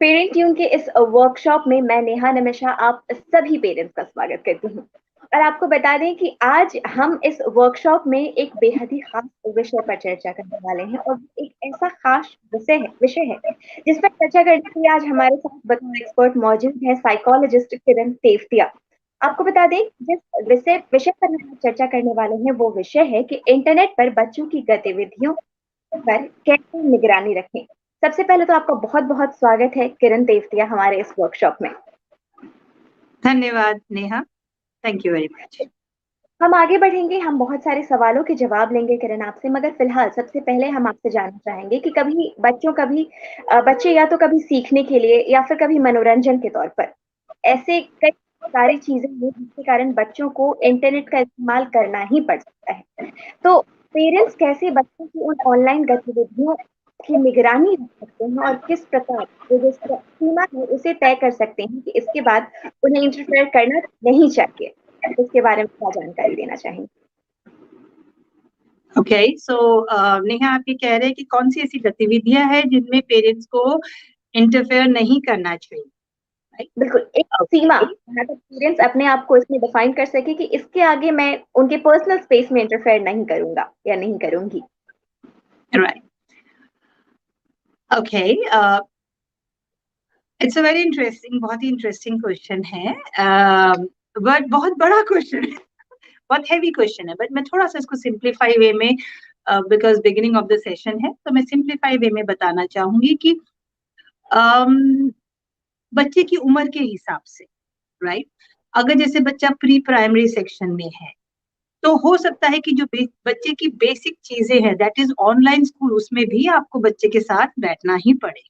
Parent tune के इस workshop में मैं नेहा निमिषा आप सभी पेरेंट्स का स्वागत करती हूँ। और आपको बता दें कि आज हम इस वर्कशॉप में एक बेहद ही खास विषय पर चर्चा करने वाले हैं, और एक ऐसा खास विषय है जिस पर चर्चा करने के लिए आज हमारे साथ बतौर एक्सपर्ट मौजूद है साइकोलॉजिस्ट किरण तेवतिया। आपको बता दें जिस विषय विषय पर हम आज चर्चा करने वाले हैं वो विषय है कि इंटरनेट पर बच्चों की गतिविधियों पर कैसे निगरानी रखें। सबसे पहले तो आपका बहुत बहुत स्वागत है किरण तेवतिया हमारे इस वर्कशॉप में। धन्यवाद Neha, thank you very much. हम आगे बढ़ेंगे, हम बहुत सारे सवालों के जवाब लेंगे किरण आपसे, मगर फिलहाल सबसे पहले हम आपसे जानना चाहेंगे कि कभी बच्चे या तो कभी सीखने के लिए या फिर कभी मनोरंजन के तौर पर ऐसे कई सारी चीजें हैं जिसके कारण बच्चों को इंटरनेट का इस्तेमाल करना ही पड़ सकता है। तो पेरेंट्स कैसे बच्चों की उन ऑनलाइन गतिविधियों की निगरानी रख सकते हैं और किस प्रकार वो जो सीमा है उसे तय कर सकते हैं कि इसके बाद उन्हें इंटरफेयर करना नहीं चाहिए, इसके बारे में क्या जानकारी देना चाहेंगे? ओके, सो नेहा, आप ये कह रहे हैं कि कौन सी ऐसी गतिविधियां हैं जिनमें पेरेंट्स को इंटरफेयर नहीं करना चाहिए, राइट? बिल्कुल, एक सीमा जहाँ तक पेरेंट्स अपने आप को इसमें डिफाइन कर सके कि इसके आगे मैं उनके पर्सनल स्पेस में इंटरफेयर नहीं करूंगा या नहीं करूंगी। Right, okay, it's a very interesting, बहुत ही इंटरेस्टिंग क्वेश्चन है, बट बहुत बड़ा क्वेश्चन है, बहुत हैवी क्वेश्चन है, बट मैं थोड़ा सा इसको सिंप्लीफाई वे में, because beginning of the session है, तो मैं सिंप्लीफाई वे में बताना चाहूंगी कि बच्चे की उम्र के हिसाब से, राइट, अगर जैसे बच्चा प्री प्राइमरी सेक्शन में है तो हो सकता है कि जो बच्चे की बेसिक चीजें हैं, दैट इज ऑनलाइन स्कूल, उसमें भी आपको बच्चे के साथ बैठना ही पड़े,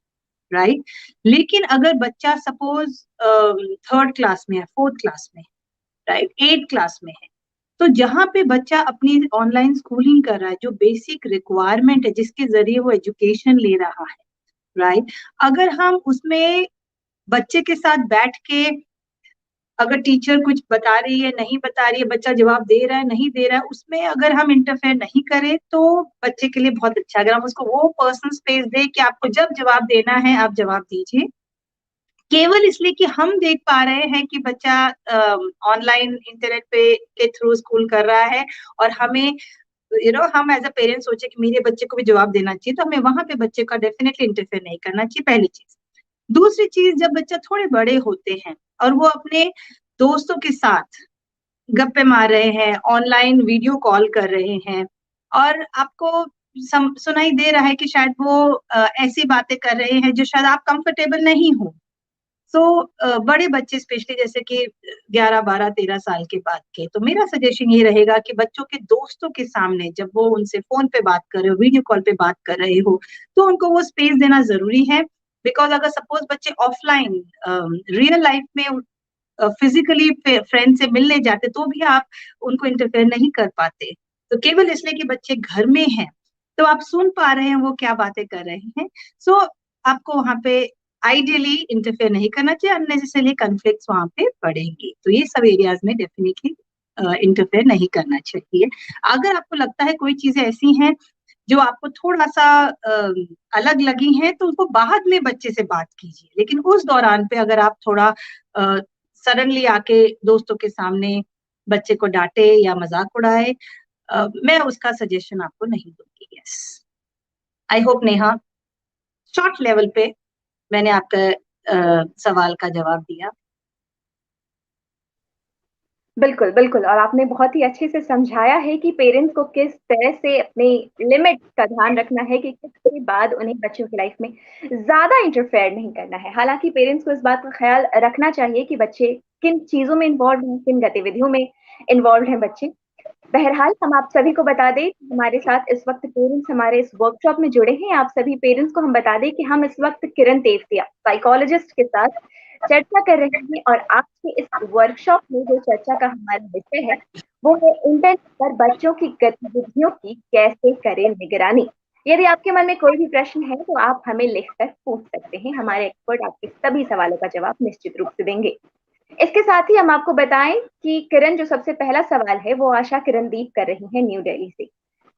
राइट। लेकिन अगर बच्चा सपोज थर्ड क्लास में है, फोर्थ क्लास में, राइट, एट क्लास में है, तो जहां पे बच्चा अपनी ऑनलाइन स्कूलिंग कर रहा है, जो बेसिक रिक्वायरमेंट है जिसके जरिए वो एजुकेशन ले रहा है, राइट, अगर हम उसमें बच्चे के साथ बैठ के, अगर टीचर कुछ बता रही है, नहीं बता रही है, बच्चा जवाब दे रहा है, नहीं दे रहा है, उसमें अगर हम इंटरफेयर नहीं करें तो बच्चे के लिए बहुत अच्छा। अगर हम उसको वो पर्सनल स्पेस दे कि आपको जब जवाब देना है आप जवाब दीजिए, केवल इसलिए कि हम देख पा रहे हैं कि बच्चा ऑनलाइन इंटरनेट पे के थ्रू स्कूल कर रहा है, और हमें हम एज अ पेरेंट सोचे कि मेरे बच्चे को भी जवाब देना चाहिए, तो हमें वहां पे बच्चे का डेफिनेटली इंटरफेयर नहीं करना चाहिए, पहली चीज। दूसरी चीज, जब बच्चा थोड़े बड़े होते हैं और वो अपने दोस्तों के साथ गप्पे मार रहे हैं, ऑनलाइन वीडियो कॉल कर रहे हैं, और आपको सुनाई दे रहा है कि शायद वो ऐसी बातें कर रहे हैं जो शायद आप कंफर्टेबल नहीं हो, सो बड़े बच्चे स्पेशली जैसे कि 11, 12, 13 साल के बाद के, तो मेरा सजेशन ये रहेगा कि बच्चों के दोस्तों के सामने जब वो उनसे फोन पे बात कर रहे हो, वीडियो कॉल पे बात कर रहे हो, तो उनको वो स्पेस देना जरूरी है। बिकॉज अगर सपोज बच्चे ऑफलाइन रियल लाइफ में फिजिकली फ्रेंड से मिलने जाते तो भी आप उनको इंटरफेयर नहीं कर पाते, तो केवल इसलिए कि बच्चे घर में हैं तो आप सुन पा रहे हैं वो क्या बातें कर रहे हैं, सो आपको वहां पे आइडियली इंटरफेयर नहीं करना चाहिए, अननेसेसरली कन्फ्लिक्ट्स वहां पे बढ़ेंगे, तो ये सब एरियाज में डेफिनेटली इंटरफेयर नहीं करना चाहिए। अगर आपको लगता है कोई चीजें ऐसी हैं जो आपको थोड़ा सा अलग लगी हैं तो उसको बाद में बच्चे से बात कीजिए, लेकिन उस दौरान पे अगर आप थोड़ा सडनली आके दोस्तों के सामने बच्चे को डांटे या मजाक उड़ाए, मैं उसका सजेशन आपको नहीं दूंगी। Yes, I hope Neha, short level पे मैंने आपका सवाल का जवाब दिया। बिल्कुल बिल्कुल, और आपने बहुत ही अच्छे से समझाया है कि पेरेंट्स को किस तरह से अपनी लिमिट का ध्यान रखना है कि किसके बाद उन्हें बच्चों की लाइफ में ज्यादा इंटरफेयर नहीं करना है। हालांकि पेरेंट्स को इस बात का ख्याल रखना चाहिए कि बच्चे किन चीजों में इन्वॉल्व हैं, किन गतिविधियों में इन्वॉल्व हैं बच्चे। बहरहाल हम आप सभी को बता दें कि हमारे साथ इस वक्त पेरेंट्स हमारे इस वर्कशॉप में जुड़े हैं। आप सभी पेरेंट्स को हम बता दें कि हम इस वक्त किरण तेवतिया साइकोलॉजिस्ट के साथ चर्चा कर रहे हैं, और आज के इस वर्कशॉप में जो चर्चा का हमारा विषय है वो है इंटरनेट पर बच्चों की गतिविधियों की कैसे करें निगरानी। यदि आपके मन में कोई भी प्रश्न है तो आप हमें लिखकर पूछ सकते हैं, हमारे एक्सपर्ट आपके सभी सवालों का जवाब निश्चित रूप से देंगे। इसके साथ ही हम आपको बताएं कि किरण जो सबसे पहला सवाल है वो आशा किरणदीप कर रही है न्यू दिल्ली से,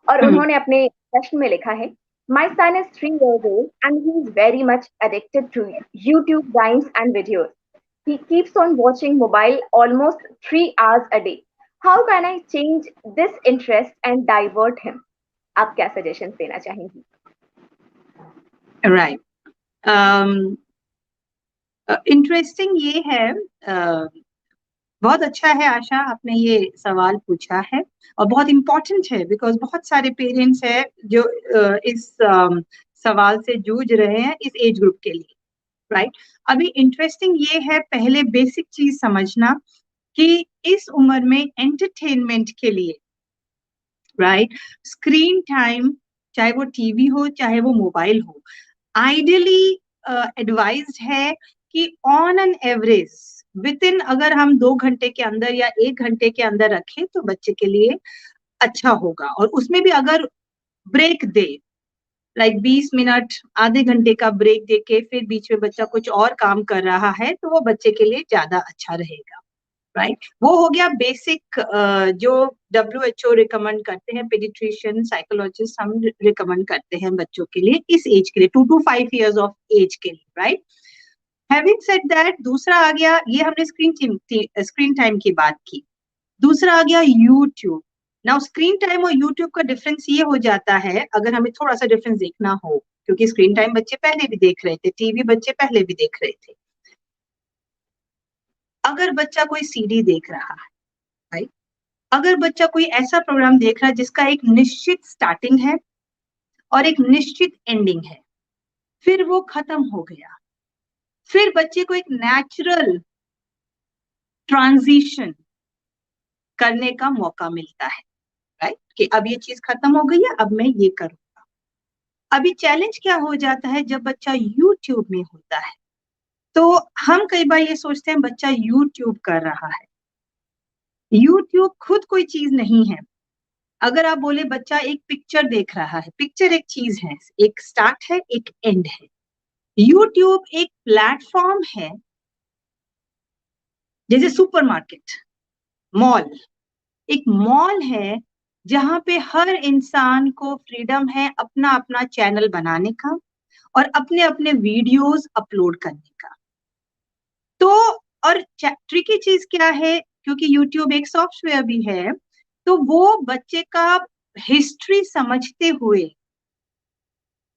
और उन्होंने अपने प्रश्न में लिखा है My son is 3 years old and he's very much addicted to YouTube rhymes and videos. He keeps on watching mobile almost 3 hours a day. How can I change this interest and divert him? आप क्या suggestions देना चाहेंगी? Right, interesting ये है, बहुत अच्छा है आशा, आपने ये सवाल पूछा है और बहुत इम्पोर्टेंट है, बिकॉज बहुत सारे पेरेंट्स हैं जो इस सवाल से जूझ रहे हैं इस एज ग्रुप के लिए, राइट। अभी इंटरेस्टिंग ये है, पहले बेसिक चीज समझना कि इस उम्र में एंटरटेनमेंट के लिए, राइट, स्क्रीन टाइम, चाहे वो टीवी हो चाहे वो मोबाइल हो, आइडियली एडवाइज्ड है कि on an average with in, अगर हम 2 घंटे के अंदर या 1 घंटे के अंदर रखें तो बच्चे के लिए अच्छा होगा। और उसमें भी अगर ब्रेक दे, लाइक 20 मिनट, आधे घंटे का ब्रेक देके फिर बीच में बच्चा कुछ और काम कर रहा है, तो वो बच्चे के लिए ज्यादा अच्छा रहेगा, राइट। वो हो गया बेसिक जो WHO रिकमेंड करते हैं, पेडिट्रिशियन, साइकोलॉजिस्ट हम रिकमेंड करते हैं बच्चों के लिए इस एज के लिए, 2 to 5 years ऑफ एज के लिए, राइट। हैविंग सेड दैट, दूसरा आ गया, ये हमने स्क्रीन टाइम की बात की, दूसरा आ गया यूट्यूब। नाउ स्क्रीन टाइम और यूट्यूब का डिफरेंस ये हो जाता है, अगर हमें थोड़ा सा डिफरेंस देखना हो, क्योंकि स्क्रीन टाइम बच्चे पहले भी देख रहे थे, टीवी बच्चे पहले भी देख रहे थे। अगर बच्चा कोई सीडी देख रहा है, राइट, अगर बच्चा कोई ऐसा प्रोग्राम देख रहा है जिसका एक निश्चित स्टार्टिंग है और एक निश्चित एंडिंग है, फिर वो खत्म हो गया, फिर बच्चे को एक नेचुरल ट्रांजिशन करने का मौका मिलता है, राइट, कि अब ये चीज खत्म हो गई है, अब मैं ये करूंगा। अभी चैलेंज क्या हो जाता है, जब बच्चा यूट्यूब में होता है तो हम कई बार ये सोचते हैं बच्चा यूट्यूब कर रहा है। यूट्यूब खुद कोई चीज नहीं है। अगर आप बोले बच्चा एक पिक्चर देख रहा है, पिक्चर एक चीज है, एक स्टार्ट है एक एंड है। यूट्यूब एक प्लेटफॉर्म है, जैसे सुपरमार्केट, मॉल, एक मॉल है जहां पे हर इंसान को फ्रीडम है अपना अपना चैनल बनाने का और अपने अपने वीडियोस अपलोड करने का। तो और ट्रिकी चीज क्या है, क्योंकि यूट्यूब एक सॉफ्टवेयर भी है, तो वो बच्चे का हिस्ट्री समझते हुए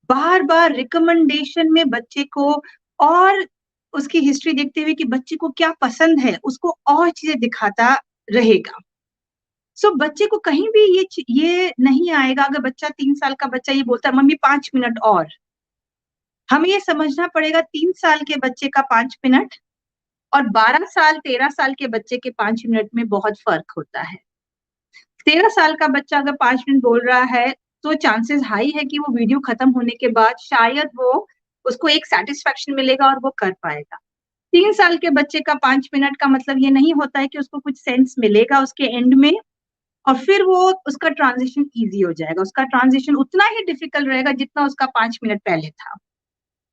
बार बार रिकमेंडेशन में बच्चे को, और उसकी हिस्ट्री देखते हुए कि बच्चे को क्या पसंद है, उसको और चीजें दिखाता रहेगा। सो बच्चे को कहीं भी ये नहीं आएगा, अगर बच्चा 3 साल का बच्चा ये बोलता है मम्मी 5 मिनट और, हमें ये समझना पड़ेगा 3 साल के बच्चे का 5 मिनट और 12 साल 13 साल के बच्चे के 5 मिनट में बहुत फर्क होता है। 13 साल का बच्चा अगर 5 मिनट बोल रहा है तो चांसेस हाई है कि वो वीडियो खत्म होने के बाद शायद वो उसको एक सेटिस्फेक्शन मिलेगा और वो कर पाएगा। 3 साल के बच्चे का 5 मिनट का मतलब ये नहीं होता है कि उसको कुछ सेंस मिलेगा उसके एंड में और फिर वो उसका ट्रांजिशन इजी हो जाएगा। उसका ट्रांजिशन उतना ही डिफिकल्ट रहेगा जितना उसका 5 मिनट पहले था,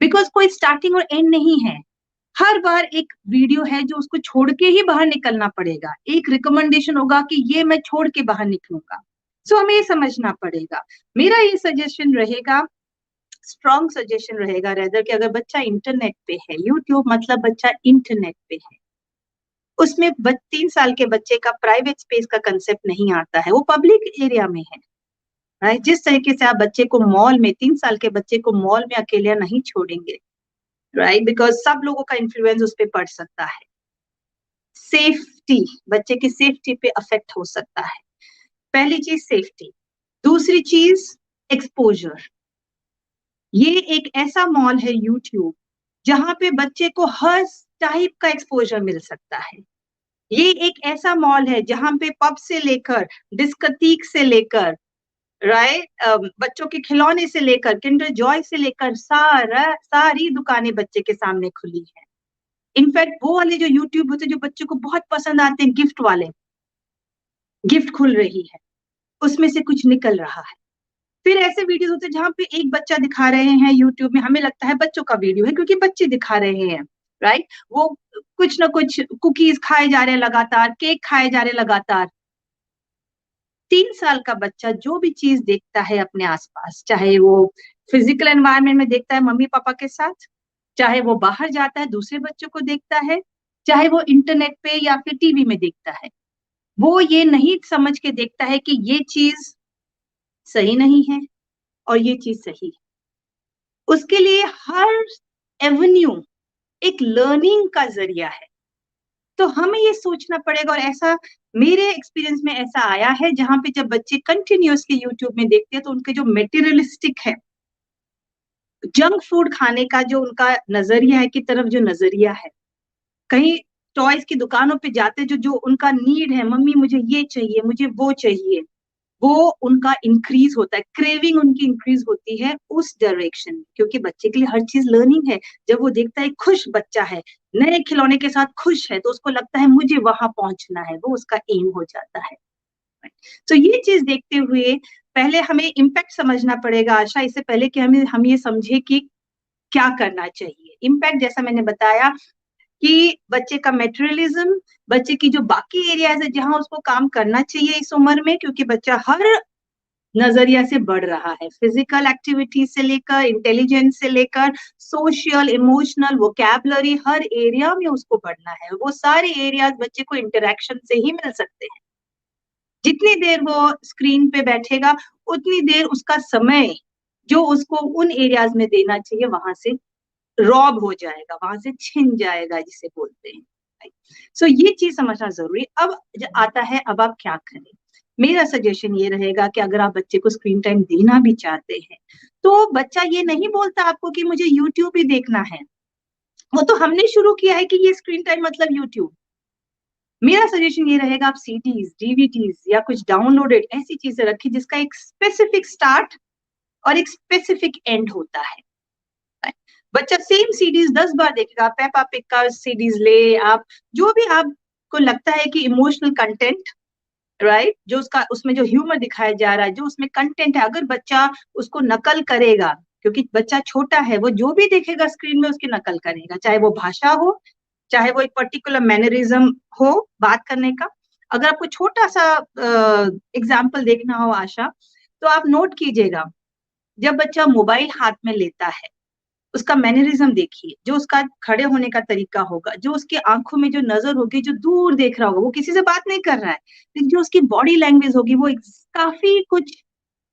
बिकॉज कोई स्टार्टिंग और एंड नहीं है। हर बार एक वीडियो है जो उसको छोड़ के ही बाहर निकलना पड़ेगा, एक रिकमेंडेशन होगा कि ये मैं छोड़ के बाहर निकलूंगा। सो हमें ये समझना पड़ेगा। मेरा ये सजेशन रहेगा, स्ट्रॉन्ग सजेशन रहेगा रेदर, कि अगर बच्चा इंटरनेट पे है, यूट्यूब मतलब बच्चा इंटरनेट पे है, उसमें 3 साल के बच्चे का प्राइवेट स्पेस का कंसेप्ट नहीं आता है, वो पब्लिक एरिया में है, राइट। जिस तरीके से आप बच्चे को मॉल में, 3 साल के बच्चे को मॉल में अकेले नहीं छोड़ेंगे, राइट, बिकॉज सब लोगों का इन्फ्लुएंस उस पर पड़ सकता है। सेफ्टी, बच्चे की सेफ्टी पे अफेक्ट हो सकता है। पहली चीज सेफ्टी, दूसरी चीज एक्सपोजर। ये एक ऐसा मॉल है यूट्यूब जहां पे बच्चे को हर टाइप का एक्सपोजर मिल सकता है। ये एक ऐसा मॉल है जहां पे पब से लेकर डिस्कोथेक से लेकर, राइट, बच्चों के खिलौने से लेकर किंडर जॉय से लेकर सारी दुकानें बच्चे के सामने खुली है। इनफैक्ट वो वाले जो यूट्यूब होते जो बच्चों को बहुत पसंद आते हैं, गिफ्ट वाले, गिफ्ट खुल रही है, उसमें से कुछ निकल रहा है। फिर ऐसे वीडियोस होते हैं जहां पे एक बच्चा दिखा रहे हैं यूट्यूब में, हमें लगता है बच्चों का वीडियो है क्योंकि बच्चे दिखा रहे हैं, राइट, वो कुछ ना कुछ कुकीज खाए जा रहे हैं लगातार, केक खाए जा रहे हैं लगातार। 3 साल का बच्चा जो भी चीज देखता है अपने आसपास, चाहे वो फिजिकल एनवायरनमेंट में देखता है मम्मी पापा के साथ, चाहे वो बाहर जाता है दूसरे बच्चों को देखता है, चाहे वो इंटरनेट पे या फिर टीवी में देखता है, वो ये नहीं समझ के देखता है कि ये चीज सही नहीं है और ये चीज सही है। उसके लिए हर एवेन्यू एक लर्निंग का जरिया है। तो हमें ये सोचना पड़ेगा, और ऐसा मेरे एक्सपीरियंस में ऐसा आया है जहां पे जब बच्चे कंटिन्यूअसली यूट्यूब में देखते हैं तो उनके जो मेटेरियलिस्टिक है, जंक फूड खाने का जो उनका नजरिया है की तरफ जो नजरिया है, कहीं टॉयज की दुकानों पे जाते जो जो उनका नीड है, मम्मी मुझे ये चाहिए मुझे वो चाहिए, वो उनका इंक्रीज होता है, क्रेविंग उनकी इंक्रीज होती है उस डायरेक्शन में, क्योंकि बच्चे के लिए हर चीज लर्निंग है। जब वो देखता है खुश बच्चा है, नए खिलौने के साथ खुश है, तो उसको लगता है मुझे वहां पहुंचना है, वो उसका एम हो जाता है। तो ये चीज देखते हुए पहले हमें इम्पैक्ट समझना पड़ेगा आशा, इससे पहले कि हम ये समझे कि क्या करना चाहिए। इम्पैक्ट जैसा मैंने बताया कि बच्चे का मेटेरियलिज्म, बच्चे की जो बाकी एरियाज है जहां उसको काम करना चाहिए इस उम्र में, क्योंकि बच्चा हर नजरिया से बढ़ रहा है, फिजिकल एक्टिविटी से लेकर इंटेलिजेंस से लेकर सोशल इमोशनल वोकैबुलरी, हर एरिया में उसको बढ़ना है। वो सारे एरियाज बच्चे को इंटरेक्शन से ही मिल सकते हैं। जितनी देर वो स्क्रीन पे बैठेगा उतनी देर उसका समय जो उसको उन एरियाज में देना चाहिए वहां से रॉब हो जाएगा, वहां से छिन जाएगा जिसे बोलते हैं। सो ये चीज समझना जरूरी। अब आता है अब आप क्या करें। मेरा सजेशन ये रहेगा कि अगर आप बच्चे को स्क्रीन टाइम देना भी चाहते हैं तो बच्चा ये नहीं बोलता आपको कि मुझे यूट्यूब ही देखना है, वो तो हमने शुरू किया है कि ये स्क्रीन टाइम मतलब यूट्यूब। मेरा सजेशन ये रहेगा आप सीडीज डीवीडीज या कुछ डाउनलोडेड ऐसी चीजें रखिए जिसका एक स्पेसिफिक स्टार्ट और एक स्पेसिफिक एंड होता है। बच्चा सेम सीडीज 10 बार देखेगा, पेपा पिग का सीडीज ले आप, जो भी आपको लगता है कि इमोशनल कंटेंट, राइट, जो उसका उसमें जो ह्यूमर दिखाया जा रहा है, जो उसमें कंटेंट है, अगर बच्चा उसको नकल करेगा, क्योंकि बच्चा छोटा है, वो जो भी देखेगा स्क्रीन में उसकी नकल करेगा, चाहे वो भाषा हो, चाहे वो एक पर्टिकुलर मैनरिज्म हो बात करने का। अगर आपको छोटा सा एग्जाम्पल देखना हो आशा, तो आप नोट कीजिएगा, जब बच्चा मोबाइल हाथ में लेता है उसका मैनरिज्म देखिए, जो उसका खड़े होने का तरीका होगा, जो उसकी आंखों में जो नजर होगी, जो दूर देख रहा होगा, वो किसी से बात नहीं कर रहा है, लेकिन जो उसकी बॉडी लैंग्वेज होगी वो काफी कुछ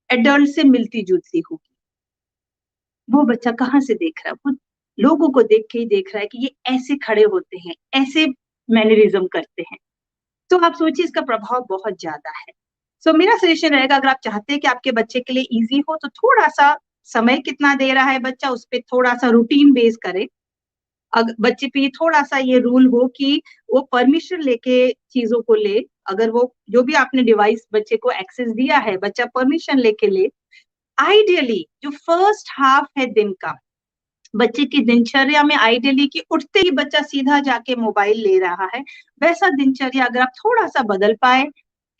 एडल्ट से मिलती जुलती होगी। वो बच्चा कहाँ से देख रहा है, वो लोगों को देख के ही देख रहा है कि ये ऐसे खड़े होते हैं, ऐसे मैनरिज्म करते हैं। तो आप सोचिए इसका प्रभाव बहुत ज्यादा है। सो मेरा सजेशन रहेगा, अगर आप चाहते हैं कि आपके बच्चे के लिए इजी हो तो थोड़ा सा समय कितना दे रहा है बच्चा उस पर थोड़ा सा रूटीन बेस करें। अगर बच्चे पे थोड़ा सा ये रूल हो कि वो परमिशन लेके चीजों को ले, अगर वो जो भी आपने डिवाइस बच्चे को एक्सेस दिया है बच्चा परमिशन लेके ले। आइडियली जो फर्स्ट हाफ है दिन का बच्चे की दिनचर्या में, आइडियली कि उठते ही बच्चा सीधा जाके मोबाइल ले रहा है, वैसा दिनचर्या अगर आप थोड़ा सा बदल पाए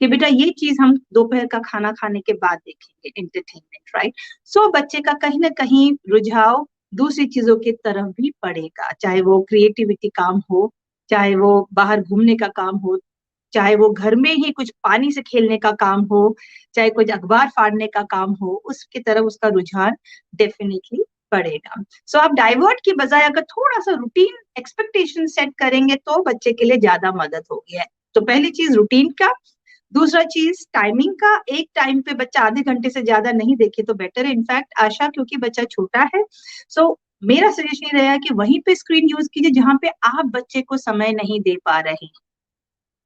कि बेटा ये चीज हम दोपहर का खाना खाने के बाद देखेंगे, एंटरटेनमेंट, राइट। सो बच्चे का कहीं ना कहीं रुझाव दूसरी चीजों की तरफ भी पड़ेगा, चाहे वो क्रिएटिविटी काम हो, चाहे वो बाहर घूमने का काम हो, चाहे वो घर में ही कुछ पानी से खेलने का काम हो, चाहे कुछ अखबार फाड़ने का काम हो, उसकी तरफ उसका रुझान डेफिनेटली बढ़ेगा। सो आप डाइवर्ट की बजाय अगर थोड़ा सा रूटीन एक्सपेक्टेशन सेट करेंगे तो बच्चे के लिए ज्यादा मदद होगी। तो पहली चीज रूटीन का, दूसरा चीज टाइमिंग का, एक टाइम पे बच्चा आधे घंटे से ज्यादा नहीं देखे तो बेटर है। इनफैक्ट आशा क्योंकि बच्चा छोटा है, सो मेरा सजेशन रहेगा कि वहीं पे स्क्रीन यूज कीजिए जहां पे आप बच्चे को समय नहीं दे पा रहे हैं,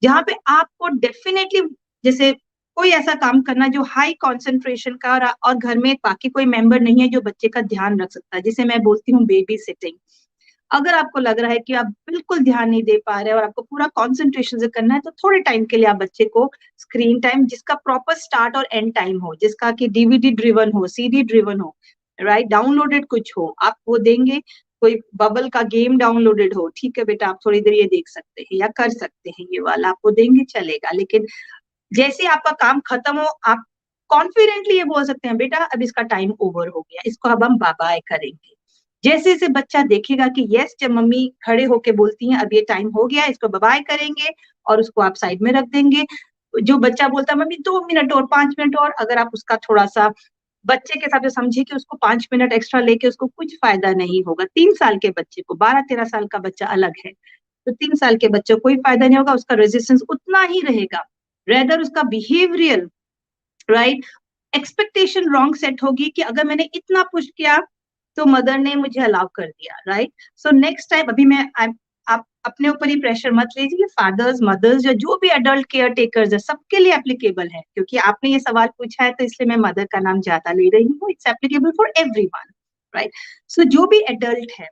जहां पे आपको डेफिनेटली जैसे कोई ऐसा काम करना जो हाई कंसंट्रेशन का, और घर में बाकी कोई मेंबर नहीं है जो बच्चे का ध्यान रख सकता है, जिसे मैं बोलती हूँ बेबी सिटिंग। अगर आपको लग रहा है कि आप बिल्कुल ध्यान नहीं दे पा रहे और आपको पूरा कंसंट्रेशन से करना है तो थोड़े टाइम के लिए आप बच्चे को स्क्रीन टाइम जिसका प्रॉपर स्टार्ट और एंड टाइम हो, जिसका कि डीवीडी ड्रिवन हो, सीडी ड्रिवन हो, राइट, डाउनलोडेड कुछ हो, आप वो देंगे। कोई बबल का गेम डाउनलोडेड हो, ठीक है बेटा आप थोड़ी देर ये देख सकते हैं या कर सकते हैं, ये वाला आपको देंगे चलेगा, लेकिन जैसे आपका काम खत्म हो आप कॉन्फिडेंटली ये बोल सकते हैं बेटा अब इसका टाइम ओवर हो गया, इसको अब हम बाय बाय करेंगे। जैसे जैसे बच्चा देखेगा कि यस, जब मम्मी खड़े होके बोलती हैं अब ये टाइम हो गया, इसको बाय बाय करेंगे और उसको आप साइड में रख देंगे। जो बच्चा बोलता है मम्मी 2 मिनट और 5 मिनट और, अगर आप उसका थोड़ा सा बच्चे के हिसाब से समझे कि उसको 5 मिनट एक्स्ट्रा लेके उसको कुछ फायदा नहीं होगा। 3 साल के बच्चे को, 12-13 साल का बच्चा अलग है, तो 3 साल के बच्चे को कोई फायदा नहीं होगा, उसका रेजिस्टेंस उतना ही रहेगा, रेदर उसका behavioural, right, expectation wrong set होगी कि अगर मैंने इतना पुश किया तो मदर ने मुझे अलाउ कर दिया, राइट। सो नेक्स्ट टाइम, अभी मैं आप अपने ऊपर ही प्रेशर मत लीजिए, फादर्स, मदर्स, जो भी एडल्ट केयर टेकर्स है, सबके लिए एप्लीकेबल है, क्योंकि आपने ये सवाल पूछा है तो इसलिए मैं मदर का नाम ज्यादा ले रही हूँ। It's applicable for everyone, right. So जो भी एडल्ट है,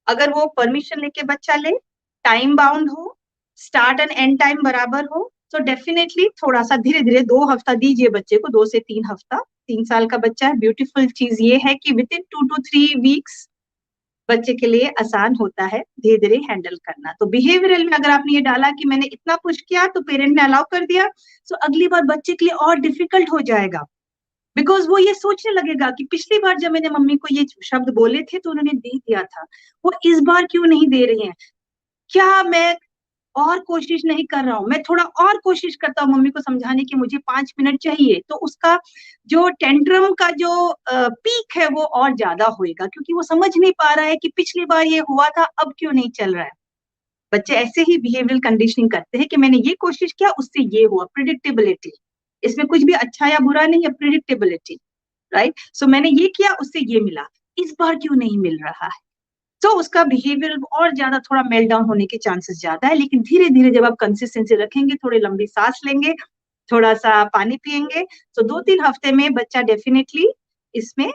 अगर वो परमिशन लेके बच्चा ले, टाइम बाउंड हो, स्टार्ट एंड एंड टाइम बराबर हो, तो डेफिनेटली थोड़ा सा धीरे धीरे 2 हफ्ता दीजिए बच्चे को, 2 से 3 हफ्ता। 3 साल का बच्चा है, ब्यूटीफुल चीज ये है कि विद इन 2 to 3 वीक्स बच्चे के लिए आसान होता है धीरे धीरे हैंडल करना। तो बिहेवियरल में अगर आपने ये डाला कि मैंने इतना पुश किया तो पेरेंट ने अलाउ कर दिया, तो अगली बार बच्चे के लिए और डिफिकल्ट हो जाएगा, बिकॉज वो ये सोचने लगेगा कि पिछली बार जब मैंने मम्मी को ये शब्द बोले थे तो उन्होंने दे दिया था, वो इस बार क्यों नहीं दे रही हैं, क्या मैं और कोशिश नहीं कर रहा हूँ, मैं थोड़ा और कोशिश करता हूँ मम्मी को समझाने की मुझे 5 मिनट चाहिए, तो उसका जो टेंट्रम का जो पीक है वो और ज्यादा होएगा, क्योंकि वो समझ नहीं पा रहा है कि पिछली बार ये हुआ था, अब क्यों नहीं चल रहा है। बच्चे ऐसे ही बिहेवियरल कंडीशनिंग करते हैं कि मैंने ये कोशिश किया, उससे ये हुआ, प्रिडिक्टेबिलिटी, इसमें कुछ भी अच्छा या बुरा नहीं है, प्रिडिक्टेबिलिटी, राइट। सो मैंने ये किया, उससे ये मिला, इस बार क्यों नहीं मिल रहा है, तो उसका बिहेवियर और ज्यादा थोड़ा मेल्ट डाउन होने के चांसेस ज्यादा है। लेकिन धीरे धीरे जब आप कंसिस्टेंसी रखेंगे, थोड़ी लंबी सांस लेंगे, थोड़ा सा पानी पियेंगे, तो 2-3 हफ्ते में बच्चा डेफिनेटली इसमें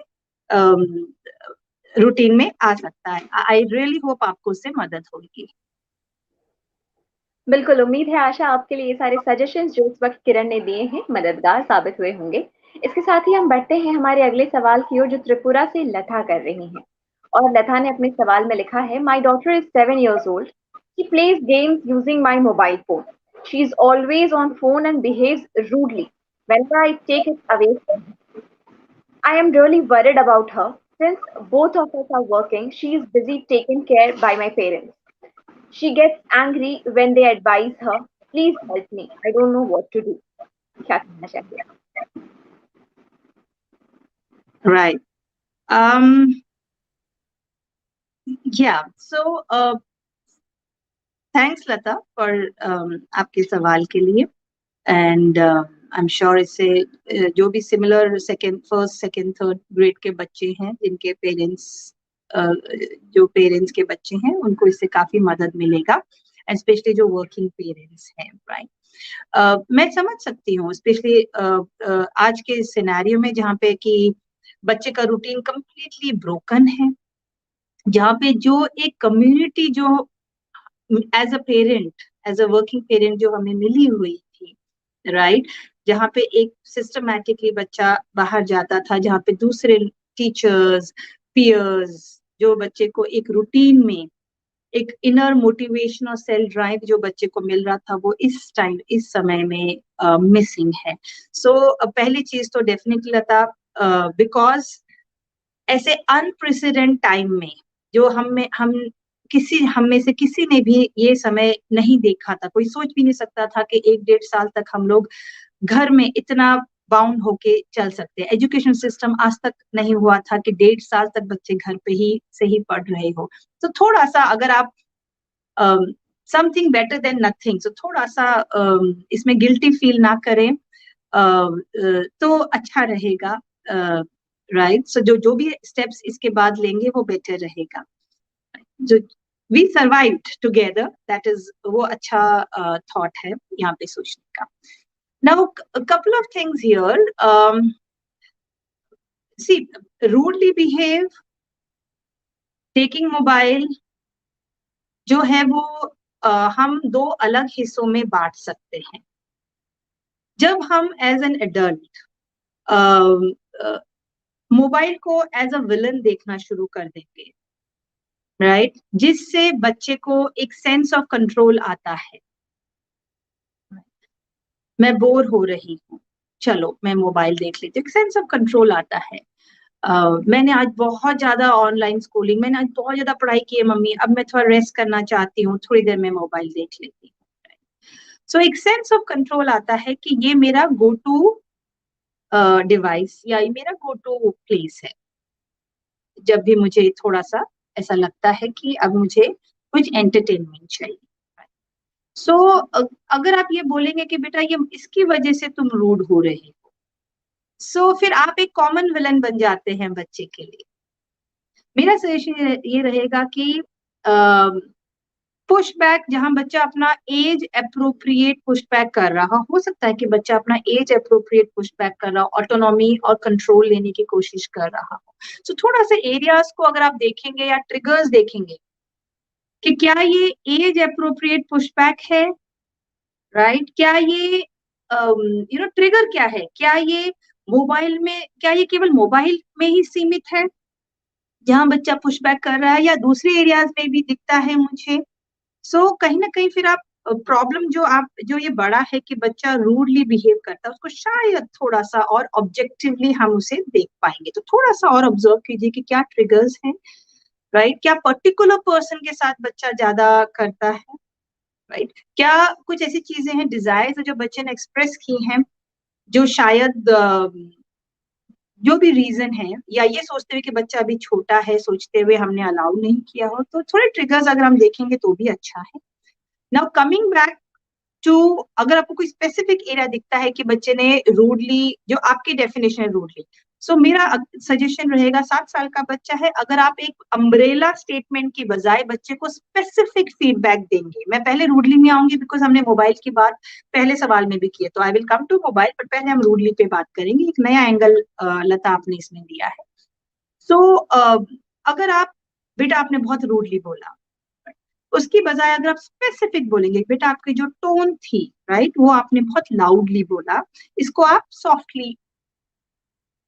रूटीन में आ सकता है। आई रियली होप आपको उससे मदद होगी। बिल्कुल, उम्मीद है आशा आपके लिए ये सारे सजेशंस जो इस वक्त किरण ने दिए हैं मददगार साबित हुए होंगे। इसके साथ ही हम बढ़ते हैं हमारे अगले सवाल की ओर, जो त्रिपुरा से लता कर रही हैं। और लता ने अपने सवाल में लिखा है, my daughter is 7 years old. She plays games using my mobile phone. She is always on phone and behaves rudely whenever I take it away from her. I am really worried about her. Since both of us are working, she is busy taken care by my parents. She gets angry when they advise her. Please help me. I don't know what to do. क्या कहना चाहिए आप? Right. Um, yeah. So, thanks Lata for आपके सवाल के लिए, and I am sure इससे जो भी similar first second third grade के बच्चे हैं जिनके पेरेंट्स जो पेरेंट्स के बच्चे हैं उनको इससे काफी मदद मिलेगा, एंड स्पेशली जो वर्किंग पेरेंट्स हैं, राइट। मैं समझ सकती हूँ, स्पेशली आज के सिनेरियो में जहाँ पे कि बच्चे का रूटीन कंप्लीटली ब्रोकन है, जहाँ पे जो एक कम्युनिटी जो as a parent, as a working parent जो हमें मिली हुई थी, राइट, जहाँ पे एक सिस्टमैटिकली बच्चा बाहर जाता था, जहाँ पे दूसरे टीचर्स, पियर्स, जो बच्चे को एक रूटीन में एक इनर मोटिवेशन और सेल्फ ड्राइव जो बच्चे को मिल रहा था, वो इस टाइम, इस समय में मिसिंग है। सो पहली चीज तो डेफिनेटली लता, बिकॉज ऐसे अनप्रेसिडेंट टाइम में जो हम में से किसी ने भी ये समय नहीं देखा था, कोई सोच भी नहीं सकता था कि 1-1.5 साल तक हम लोग घर में इतना बाउंड होके चल सकते हैं। एजुकेशन सिस्टम आज तक नहीं हुआ था कि 1.5 साल तक बच्चे घर पे ही से ही पढ़ रहे हो। तो थोड़ा सा अगर आप समथिंग बेटर देन नथिंग, तो थोड़ा सा इसमें गिल्टी फील ना करें, तो अच्छा रहेगा, राइट। सो जो भी स्टेप्स इसके बाद लेंगे वो बेटर रहेगा। जो we survived together, that is वो अच्छा थॉट है यहाँ पे सोचने का। Now couple of things here, see, rudely behave, taking mobile जो है वो हम 2 अलग हिस्सों में बांट सकते हैं। जब हम एज एन एडल्ट मोबाइल को एज अ विलन देखना शुरू कर देंगे, राइट, जिससे बच्चे को एक सेंस ऑफ कंट्रोल आता है। मैं बोर हो रही हूँ, चलो मैं मोबाइल देख लेती हूँ, एक सेंस ऑफ कंट्रोल आता है। मैंने आज बहुत ज्यादा ऑनलाइन स्कूलिंग, मैंने आज बहुत ज्यादा पढ़ाई की है मम्मी, अब मैं थोड़ा रेस्ट करना चाहती हूँ, थोड़ी देर में मोबाइल देख लेती हूँ। सो एक सेंस ऑफ कंट्रोल आता है कि ये मेरा गो टू डिवाइस या ये मेरा गो टू प्लेस है जब भी मुझे थोड़ा सा ऐसा लगता है कि अब मुझे कुछ एंटरटेनमेंट चाहिए। सो अगर आप ये बोलेंगे कि बेटा ये इसकी वजह से तुम रूड हो रहे हो, सो फिर आप एक कॉमन विलन बन जाते हैं बच्चे के लिए। मेरा सजेशन ये रहेगा कि पुश बैक, जहां बच्चा अपना एज अप्रोप्रिएट पुश बैक कर रहा हो सकता है कि बच्चा अपना एज अप्रोप्रिएट पुश बैक कर रहा हो, ऑटोनॉमी और कंट्रोल लेने की कोशिश कर रहा हो। सो थोड़ा सा एरियाज को अगर आप देखेंगे या ट्रिगर्स देखेंगे कि क्या ये एज अप्रोप्रिएट पुश बैक है, राइट? क्या ये ट्रिगर क्या है? क्या ये मोबाइल में, क्या ये केवल मोबाइल में ही सीमित है जहां बच्चा पुश बैक कर रहा है, या दूसरे एरियाज में भी दिखता है मुझे? सो कहीं ना कहीं फिर आप प्रॉब्लम जो ये बड़ा है कि बच्चा रूडली बिहेव करता है, उसको शायद थोड़ा सा और ऑब्जेक्टिवली हम उसे देख पाएंगे। तो थोड़ा सा और ऑब्जर्व कीजिए कि क्या ट्रिगर्स हैं, राइट? क्या पर्टिकुलर पर्सन के साथ बच्चा ज्यादा करता है, राइट? क्या कुछ ऐसी चीजें हैं, डिजायर जो बच्चे ने एक्सप्रेस की हैं, जो शायद जो भी रीजन है, या ये सोचते हुए कि बच्चा अभी छोटा है सोचते हुए हमने अलाउ नहीं किया हो, तो थोड़े ट्रिगर्स अगर हम देखेंगे तो भी अच्छा है। नाउ कमिंग बैक टू, अगर आपको कोई स्पेसिफिक एरिया दिखता है कि बच्चे ने रूडली, जो आपकी डेफिनेशन है रूडली, सो मेरा सजेशन रहेगा 7 साल का बच्चा है, अगर आप एक अम्ब्रेला स्टेटमेंट की बजाय बच्चे को स्पेसिफिक फीडबैक देंगे। मैं पहले रूडली में आऊंगी बिकॉज हमने मोबाइल की बात पहले सवाल में भी की है, तो I will come to mobile, but पहले हम रूडली पे बात करेंगे। एक नया एंगल लता आपने इसमें दिया है। सो अगर आप, बेटा आपने बहुत रूडली बोला, उसकी बजाय अगर आप स्पेसिफिक बोलेंगे, बेटा आपकी जो टोन थी, राइट, वो आपने बहुत लाउडली बोला, इसको आप सॉफ्टली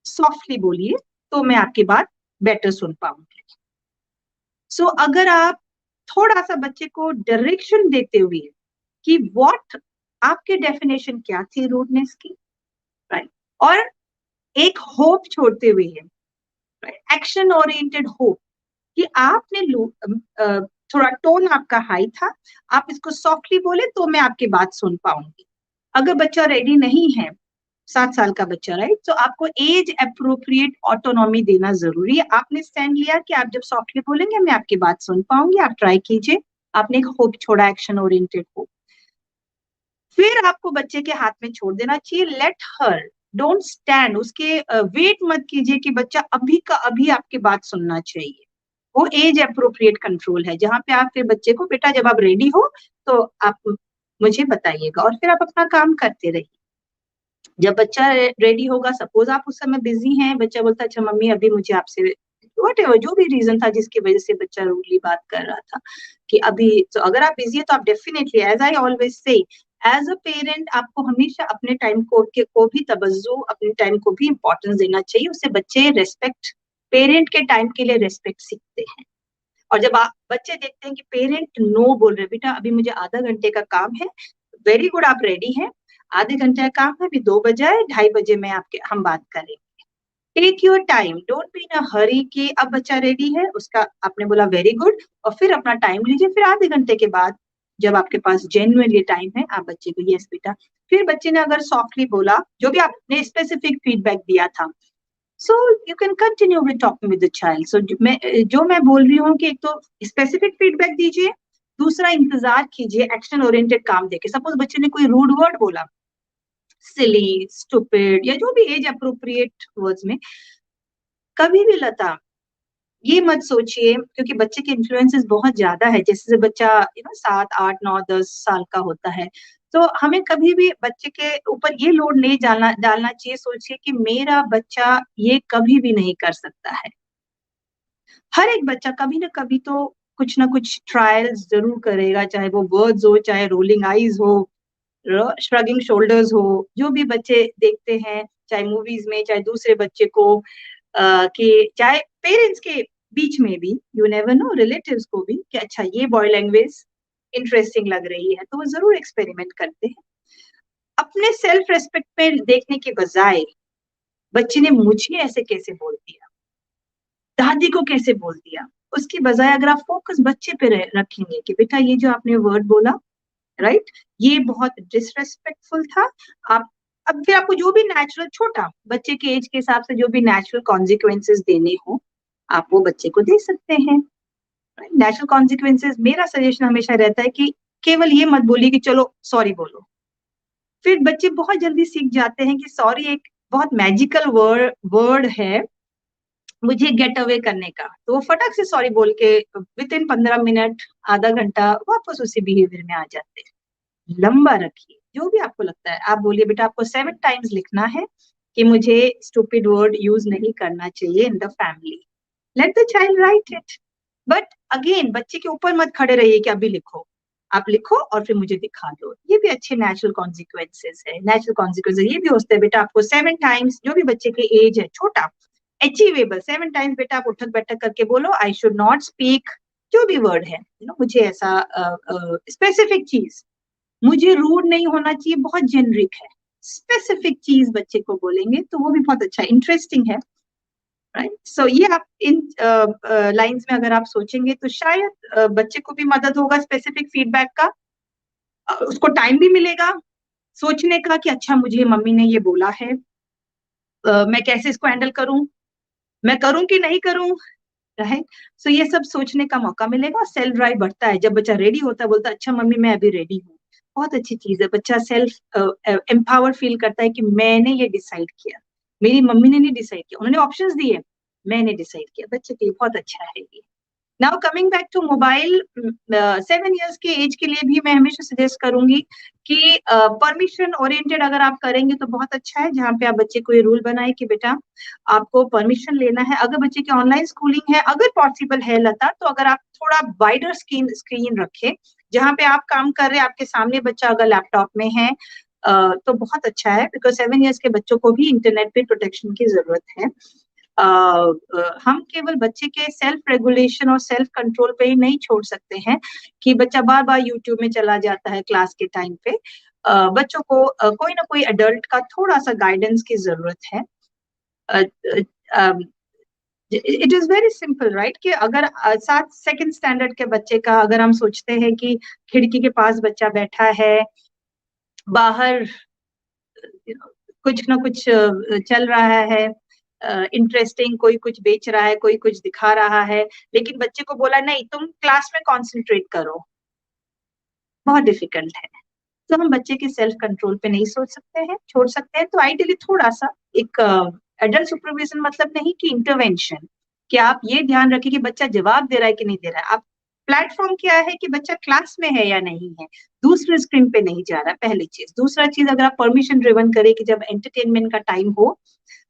सॉफ्टली बोलिए तो मैं आपकी बात बेटर सुन पाऊंगी। सो अगर आप थोड़ा सा बच्चे को डायरेक्शन देते हुए कि व्हाट, आपके डेफिनेशन क्या थी रूडनेस की, राइट, और एक होप छोड़ते हुए है, राइट, एक्शन ओरिएंटेड होप, कि आपने थोड़ा टोन आपका हाई था, आप इसको सॉफ्टली बोले तो मैं आपकी बात सुन पाऊंगी। अगर बच्चा रेडी नहीं है, 7 साल का बच्चा, राइट, तो आपको एज अप्रोप्रिएट ऑटोनॉमी देना जरूरी है। आपने स्टैंड लिया कि आप जब सॉफ्टली बोलेंगे मैं आपकी बात सुन पाऊंगी, आप ट्राई कीजिए, आपने एक होप छोड़ा, एक्शन ओरिएंटेड होप। फिर आपको बच्चे के हाथ में छोड़ देना चाहिए, लेट हर, डोंट स्टैंड, उसके वेट मत कीजिए कि बच्चा अभी का अभी आपकी बात सुनना चाहिए। वो एज अप्रोप्रिएट कंट्रोल है, जहां पे आप फिर बच्चे को, बेटा जब आप रेडी हो तो आप मुझे बताइएगा, और फिर आप अपना काम करते रहिए। जब बच्चा रेडी होगा, सपोज आप उस समय बिजी हैं, बच्चा बोलता है अच्छा मम्मी अभी मुझे आपसे, वट जो भी रीजन था जिसकी वजह से बच्चा रूडली बात कर रहा था कि अभी, तो अगर आप बिजी है तो आप definitely, as I always say, as a parent आपको हमेशा अपने टाइम को भी तवज्जो, अपने टाइम को भी इंपॉर्टेंस देना चाहिए। उससे बच्चे रेस्पेक्ट, पेरेंट के टाइम के लिए रेस्पेक्ट सीखते हैं। और जब आप बच्चे देखते हैं कि पेरेंट नो बोल रहे, बेटा अभी मुझे आधा घंटे का काम है, वेरी गुड, आप रेडी हैं, आधे घंटे का काम है, अभी 2 बजे, 2:30 मैं आपके, हम बात करेंगे। Take your time, don't be in a hurry कि अब बच्चा रेडी है, उसका आपने बोला वेरी गुड, और फिर अपना टाइम लीजिए, फिर आधे घंटे के बाद जब आपके पास जेन्युइनली टाइम है, आप बच्चे को यस बेटा, फिर बच्चे ने अगर सॉफ्टली बोला, जो भी आपने स्पेसिफिक फीडबैक दिया था, so you can continue with talking with the child. So जो मैं बोल रही हूँ कि एक तो स्पेसिफिक फीडबैक दीजिए, दूसरा इंतजार कीजिए एक्शन ओरिएंटेड काम देके। सपोज बच्चे ने कोई रूड वर्ड बोला, सिली, स्टूपिड, या जो भी एज अप्रोप्रिएट वर्ड्स में, कभी भी लता ये मत सोचिए, क्योंकि बच्चे के इन्फ्लुएंसेस बहुत ज्यादा है, जैसे बच्चा 7, 8, 9, 10 साल का होता है, तो हमें कभी भी बच्चे के ऊपर ये लोड नहीं डालना चाहिए, सोचिए कि मेरा बच्चा ये कभी भी नहीं कर सकता है। हर एक बच्चा कभी ना कभी तो कुछ ना कुछ ट्रायल्स जरूर करेगा, चाहे वो वर्ड्स हो, चाहे रोलिंग आईज हो, श्रगिंग शोल्डर्स हो, जो भी बच्चे देखते हैं, चाहे मूवीज में, चाहे दूसरे बच्चे को, कि चाहे पेरेंट्स के बीच में भी, यू नेवर नो, रिलेटिव्स को भी, कि अच्छा ये बॉय लैंग्वेज इंटरेस्टिंग लग रही है, तो वो जरूर एक्सपेरिमेंट करते हैं। अपने सेल्फ रेस्पेक्ट पे देखने के बजाय बच्चे ने मुझे ऐसे कैसे बोल दिया, दादी को कैसे बोल दिया, उसकी बजाय अगर आप फोकस बच्चे पे रखेंगे कि बेटा ये जो आपने वर्ड बोला, राइट, ये बहुत डिसरेस्पेक्टफुल था, आप अब फिर आपको जो भी नेचुरल, छोटा बच्चे के एज के हिसाब से जो भी नेचुरल कॉन्सिक्वेंसेस देने हो आप वो बच्चे को दे सकते हैं। नेचुरल कॉन्सिक्वेंसेस मेरा सजेशन हमेशा रहता है कि केवल ये मत बोलिए कि चलो सॉरी बोलो। फिर बच्चे बहुत जल्दी सीख जाते हैं कि सॉरी एक बहुत मैजिकल वर्ड है मुझे गेट अवे करने का, तो वो फटक से सॉरी बोल के विद इन 15 मिनट आधा घंटा वापस उसी बिहेवियर में आ जाते हैं। लंबा रखिए, जो भी आपको लगता है आप बोलिए बेटा आपको 7 टाइम्स लिखना है कि मुझे स्टूपिड वर्ड यूज नहीं करना चाहिए in the family. Let the child right it, but again बच्चे के ऊपर मत खड़े रहिए कि अभी लिखो, आप लिखो और फिर मुझे दिखा दो। ये भी अच्छे नेचुरल कॉन्सिक्वेंसेस है। नेचुरल कॉन्सिक्वेंसेस ये भी होते हैं बेटा आपको 7 टाइम्स, जो भी बच्चे के एज है छोटा अचीवेबल, 7 टाइम्स बेटा आप उठक बैठक करके बोलो आई शुड नॉट स्पीक, जो भी वर्ड है मुझे ऐसा स्पेसिफिक चीज, मुझे रूड नहीं होना चाहिए, बहुत जेनरिक है, स्पेसिफिक चीज बच्चे को बोलेंगे तो वो भी बहुत अच्छा इंटरेस्टिंग है। राइट, सो ये आप इन लाइंस में अगर आप सोचेंगे तो शायद बच्चे को भी मदद होगा स्पेसिफिक फीडबैक का, उसको टाइम भी मिलेगा सोचने का कि अच्छा मुझे मम्मी ने ये बोला है, मैं कैसे इसको हैंडल करूं, मैं करूं कि नहीं करूं। राइट, सो ये सब सोचने का मौका मिलेगा। सेल्फ ड्राइव बढ़ता है जब बच्चा रेडी होता है, बोलता है अच्छा मम्मी मैं अभी रेडी हूँ। बहुत अच्छी चीज है, बच्चा सेल्फ एम्पावर फील करता है कि मैंने ये डिसाइड किया, मेरी मम्मी ने नहीं डिसाइड किया, उन्होंने ऑप्शंस दिए, मैंने डिसाइड किया। बच्चे के लिए बहुत अच्छा है ये। Now coming back to mobile, 7 years के एज के लिए भी मैं हमेशा सजेस्ट करूंगी कि परमिशन ओरिएंटेड अगर आप करेंगे तो बहुत अच्छा है, जहाँ पे आप बच्चे को ये रूल बनाए कि बेटा आपको परमिशन लेना है। अगर बच्चे की ऑनलाइन स्कूलिंग है, अगर पॉसिबल है लता, तो अगर आप थोड़ा वाइडर स्क्रीन रखें जहाँ पे आप काम कर रहे हैं, आपके सामने बच्चा अगर लैपटॉप में है तो बहुत अच्छा है, बिकॉज 7 इयर्स के बच्चों को भी इंटरनेट पे प्रोटेक्शन की जरूरत है। हम केवल बच्चे के सेल्फ रेगुलेशन और सेल्फ कंट्रोल पे ही नहीं छोड़ सकते हैं कि बच्चा बार बार यूट्यूब में चला जाता है क्लास के टाइम पे। बच्चों को कोई ना कोई अडल्ट का थोड़ा सा गाइडेंस की जरूरत है। It is very simple right, कि अगर 7 सेकंड स्टैंडर्ड के बच्चे का अगर हम सोचते हैं कि खिड़की के पास बच्चा बैठा है, बाहर कुछ ना कुछ चल रहा है इंटरेस्टिंग, कोई कुछ बेच रहा है, कोई कुछ दिखा रहा है, लेकिन बच्चे को बोला नहीं तुम क्लास में कॉन्सेंट्रेट करो, बहुत डिफिकल्ट है। तो हम बच्चे के सेल्फ कंट्रोल पे नहीं सोच सकते हैं, छोड़ सकते हैं। तो आइडियली थोड़ा सा एक एडल्ट सुपरविजन, मतलब नहीं कि इंटरवेंशन, कि आप ये ध्यान रखें कि बच्चा जवाब दे रहा है कि नहीं दे रहा है। आप प्लेटफॉर्म क्या है कि बच्चा क्लास में है या नहीं है, दूसरे स्क्रीन पे नहीं जा रहा, पहली चीज। दूसरा चीज, अगर आप परमिशन ड्रिवन करें कि जब एंटरटेनमेंट का टाइम हो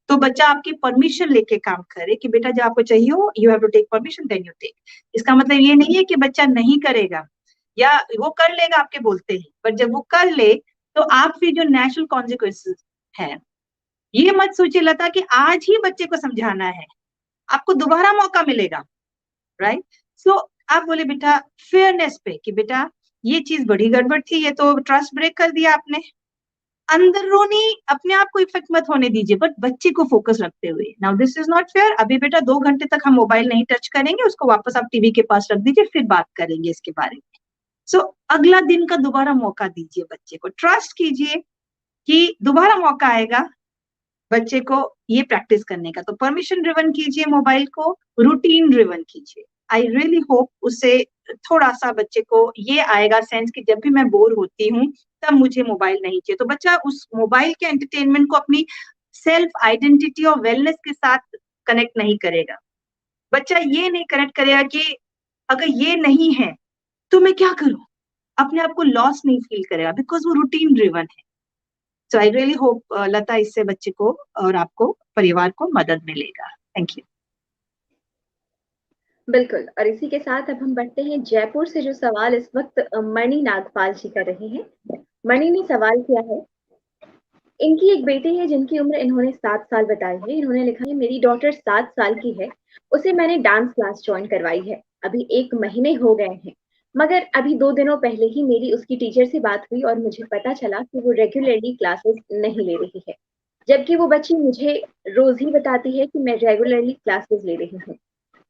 तो बच्चा आपकी परमिशन लेके काम करे कि बेटा जब आपको चाहिए हो you have to take permission then you take. इसका मतलब ये नहीं है कि बच्चा नहीं करेगा या वो कर लेगा आपके बोलते ही, पर जब वो कर ले तो आप फिर जो नेचुरल कॉन्सिक्वेंसेस है, ये मत सोचिए लता कि आज ही बच्चे को समझाना है, आपको दोबारा मौका मिलेगा। राइट, सो आप बोले बेटा फेयरनेस पे कि बेटा ये चीज बड़ी गड़बड़ थी, ये तो ट्रस्ट ब्रेक कर दिया आपने, अंदरूनी अपने आप को इफेक्ट मत होने दीजिए, बट बच्चे को फोकस रखते हुए। Now this is not fair, अभी बेटा 2 घंटे तक हम मोबाइल नहीं टच करेंगे, उसको वापस आप टीवी के पास रख दीजिए, फिर बात करेंगे इसके बारे में। सो अगला दिन का दोबारा मौका दीजिए, बच्चे को ट्रस्ट कीजिए कि दोबारा मौका आएगा बच्चे को ये प्रैक्टिस करने का। तो परमिशन ड्रिवन कीजिए मोबाइल को, रूटीन ड्रिवन कीजिए। आई रियली होप उससे थोड़ा सा बच्चे को ये आएगा सेंस कि जब भी मैं बोर होती हूँ तब मुझे मोबाइल नहीं चाहिए। तो बच्चा उस मोबाइल के एंटरटेनमेंट को अपनी सेल्फ आइडेंटिटी और वेलनेस के साथ कनेक्ट नहीं करेगा। बच्चा ये नहीं कनेक्ट करेगा कि अगर ये नहीं है तो मैं क्या करूं, अपने आप को लॉस नहीं फील करेगा, बिकॉज वो रूटीन ड्रिवन है। सो आई रियली होप लता इससे बच्चे को और आपको परिवार को मदद मिलेगा। Thank you. बिल्कुल, और इसी के साथ अब हम बढ़ते हैं जयपुर से, जो सवाल इस वक्त मणि नागपाल जी कर रहे हैं। मणि ने सवाल किया है, इनकी एक बेटी है जिनकी उम्र इन्होंने 7 साल बताई है। इन्होंने लिखा है, मेरी डॉटर 7 साल की है, उसे मैंने डांस क्लास ज्वाइन करवाई है, अभी 1 महीने हो गए हैं, मगर अभी 2 दिनों पहले ही मेरी उसकी टीचर से बात हुई और मुझे पता चला कि वो रेगुलरली क्लासेस नहीं ले रही है, जबकि वो बच्ची मुझे रोज ही बताती है कि मैं रेगुलरली क्लासेस ले रही हूँ।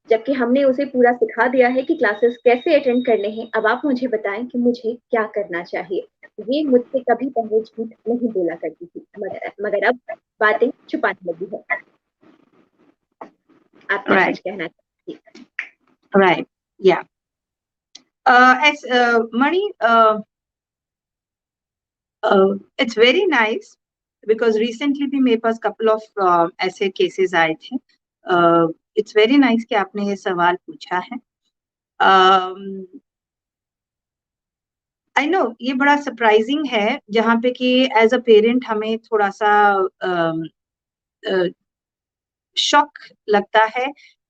जबकि हमने उसे पूरा सिखा दिया है कि क्लासेस कैसे अटेंड करने हैं। अब आप मुझे बताएं कि मुझे क्या करना चाहिए। ये मुझसे कभी पहले झूठ नहीं बोला करती थी, मगर अब बातें छुपाने लगी है। आप क्या कुछ राइट, कहना चाहिए? राइट, या Mani, it's very nice, because recently भी मेरे पास कपल ऑफ ऐसे केसेस आए थे। इट्स वेरी नाइस कि आपने ये सवाल पूछा है। आई नो ये बड़ा सरप्राइजिंग है, जहाँ पे कि एज अ पेरेंट हमें थोड़ा सा शॉक लगता है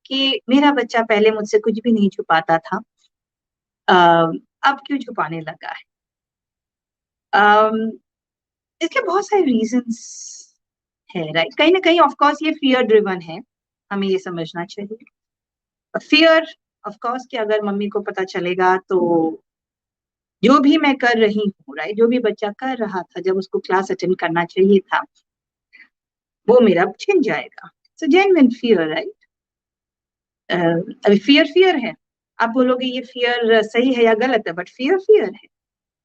कि मेरा बच्चा पहले मुझसे कुछ भी नहीं छुपाता था, अब क्यों छुपाने लगा है। इसके बहुत सारे रीजंस है, राइट। कहीं ना कहीं ऑफ कोर्स ये फियर ड्रिवन है, हमें ये समझना चाहिए। फियर ऑफ कोर्स कि अगर मम्मी को पता चलेगा तो जो भी मैं कर रही हूँ, राइट, जो भी बच्चा कर रहा था जब उसको क्लास अटेंड करना चाहिए था, वो मेरा छिन जाएगा। सो जेन्युइन फियर, राइट। अभी फियर फियर है, आप बोलोगे ये फियर सही है या गलत है, बट फियर फियर है।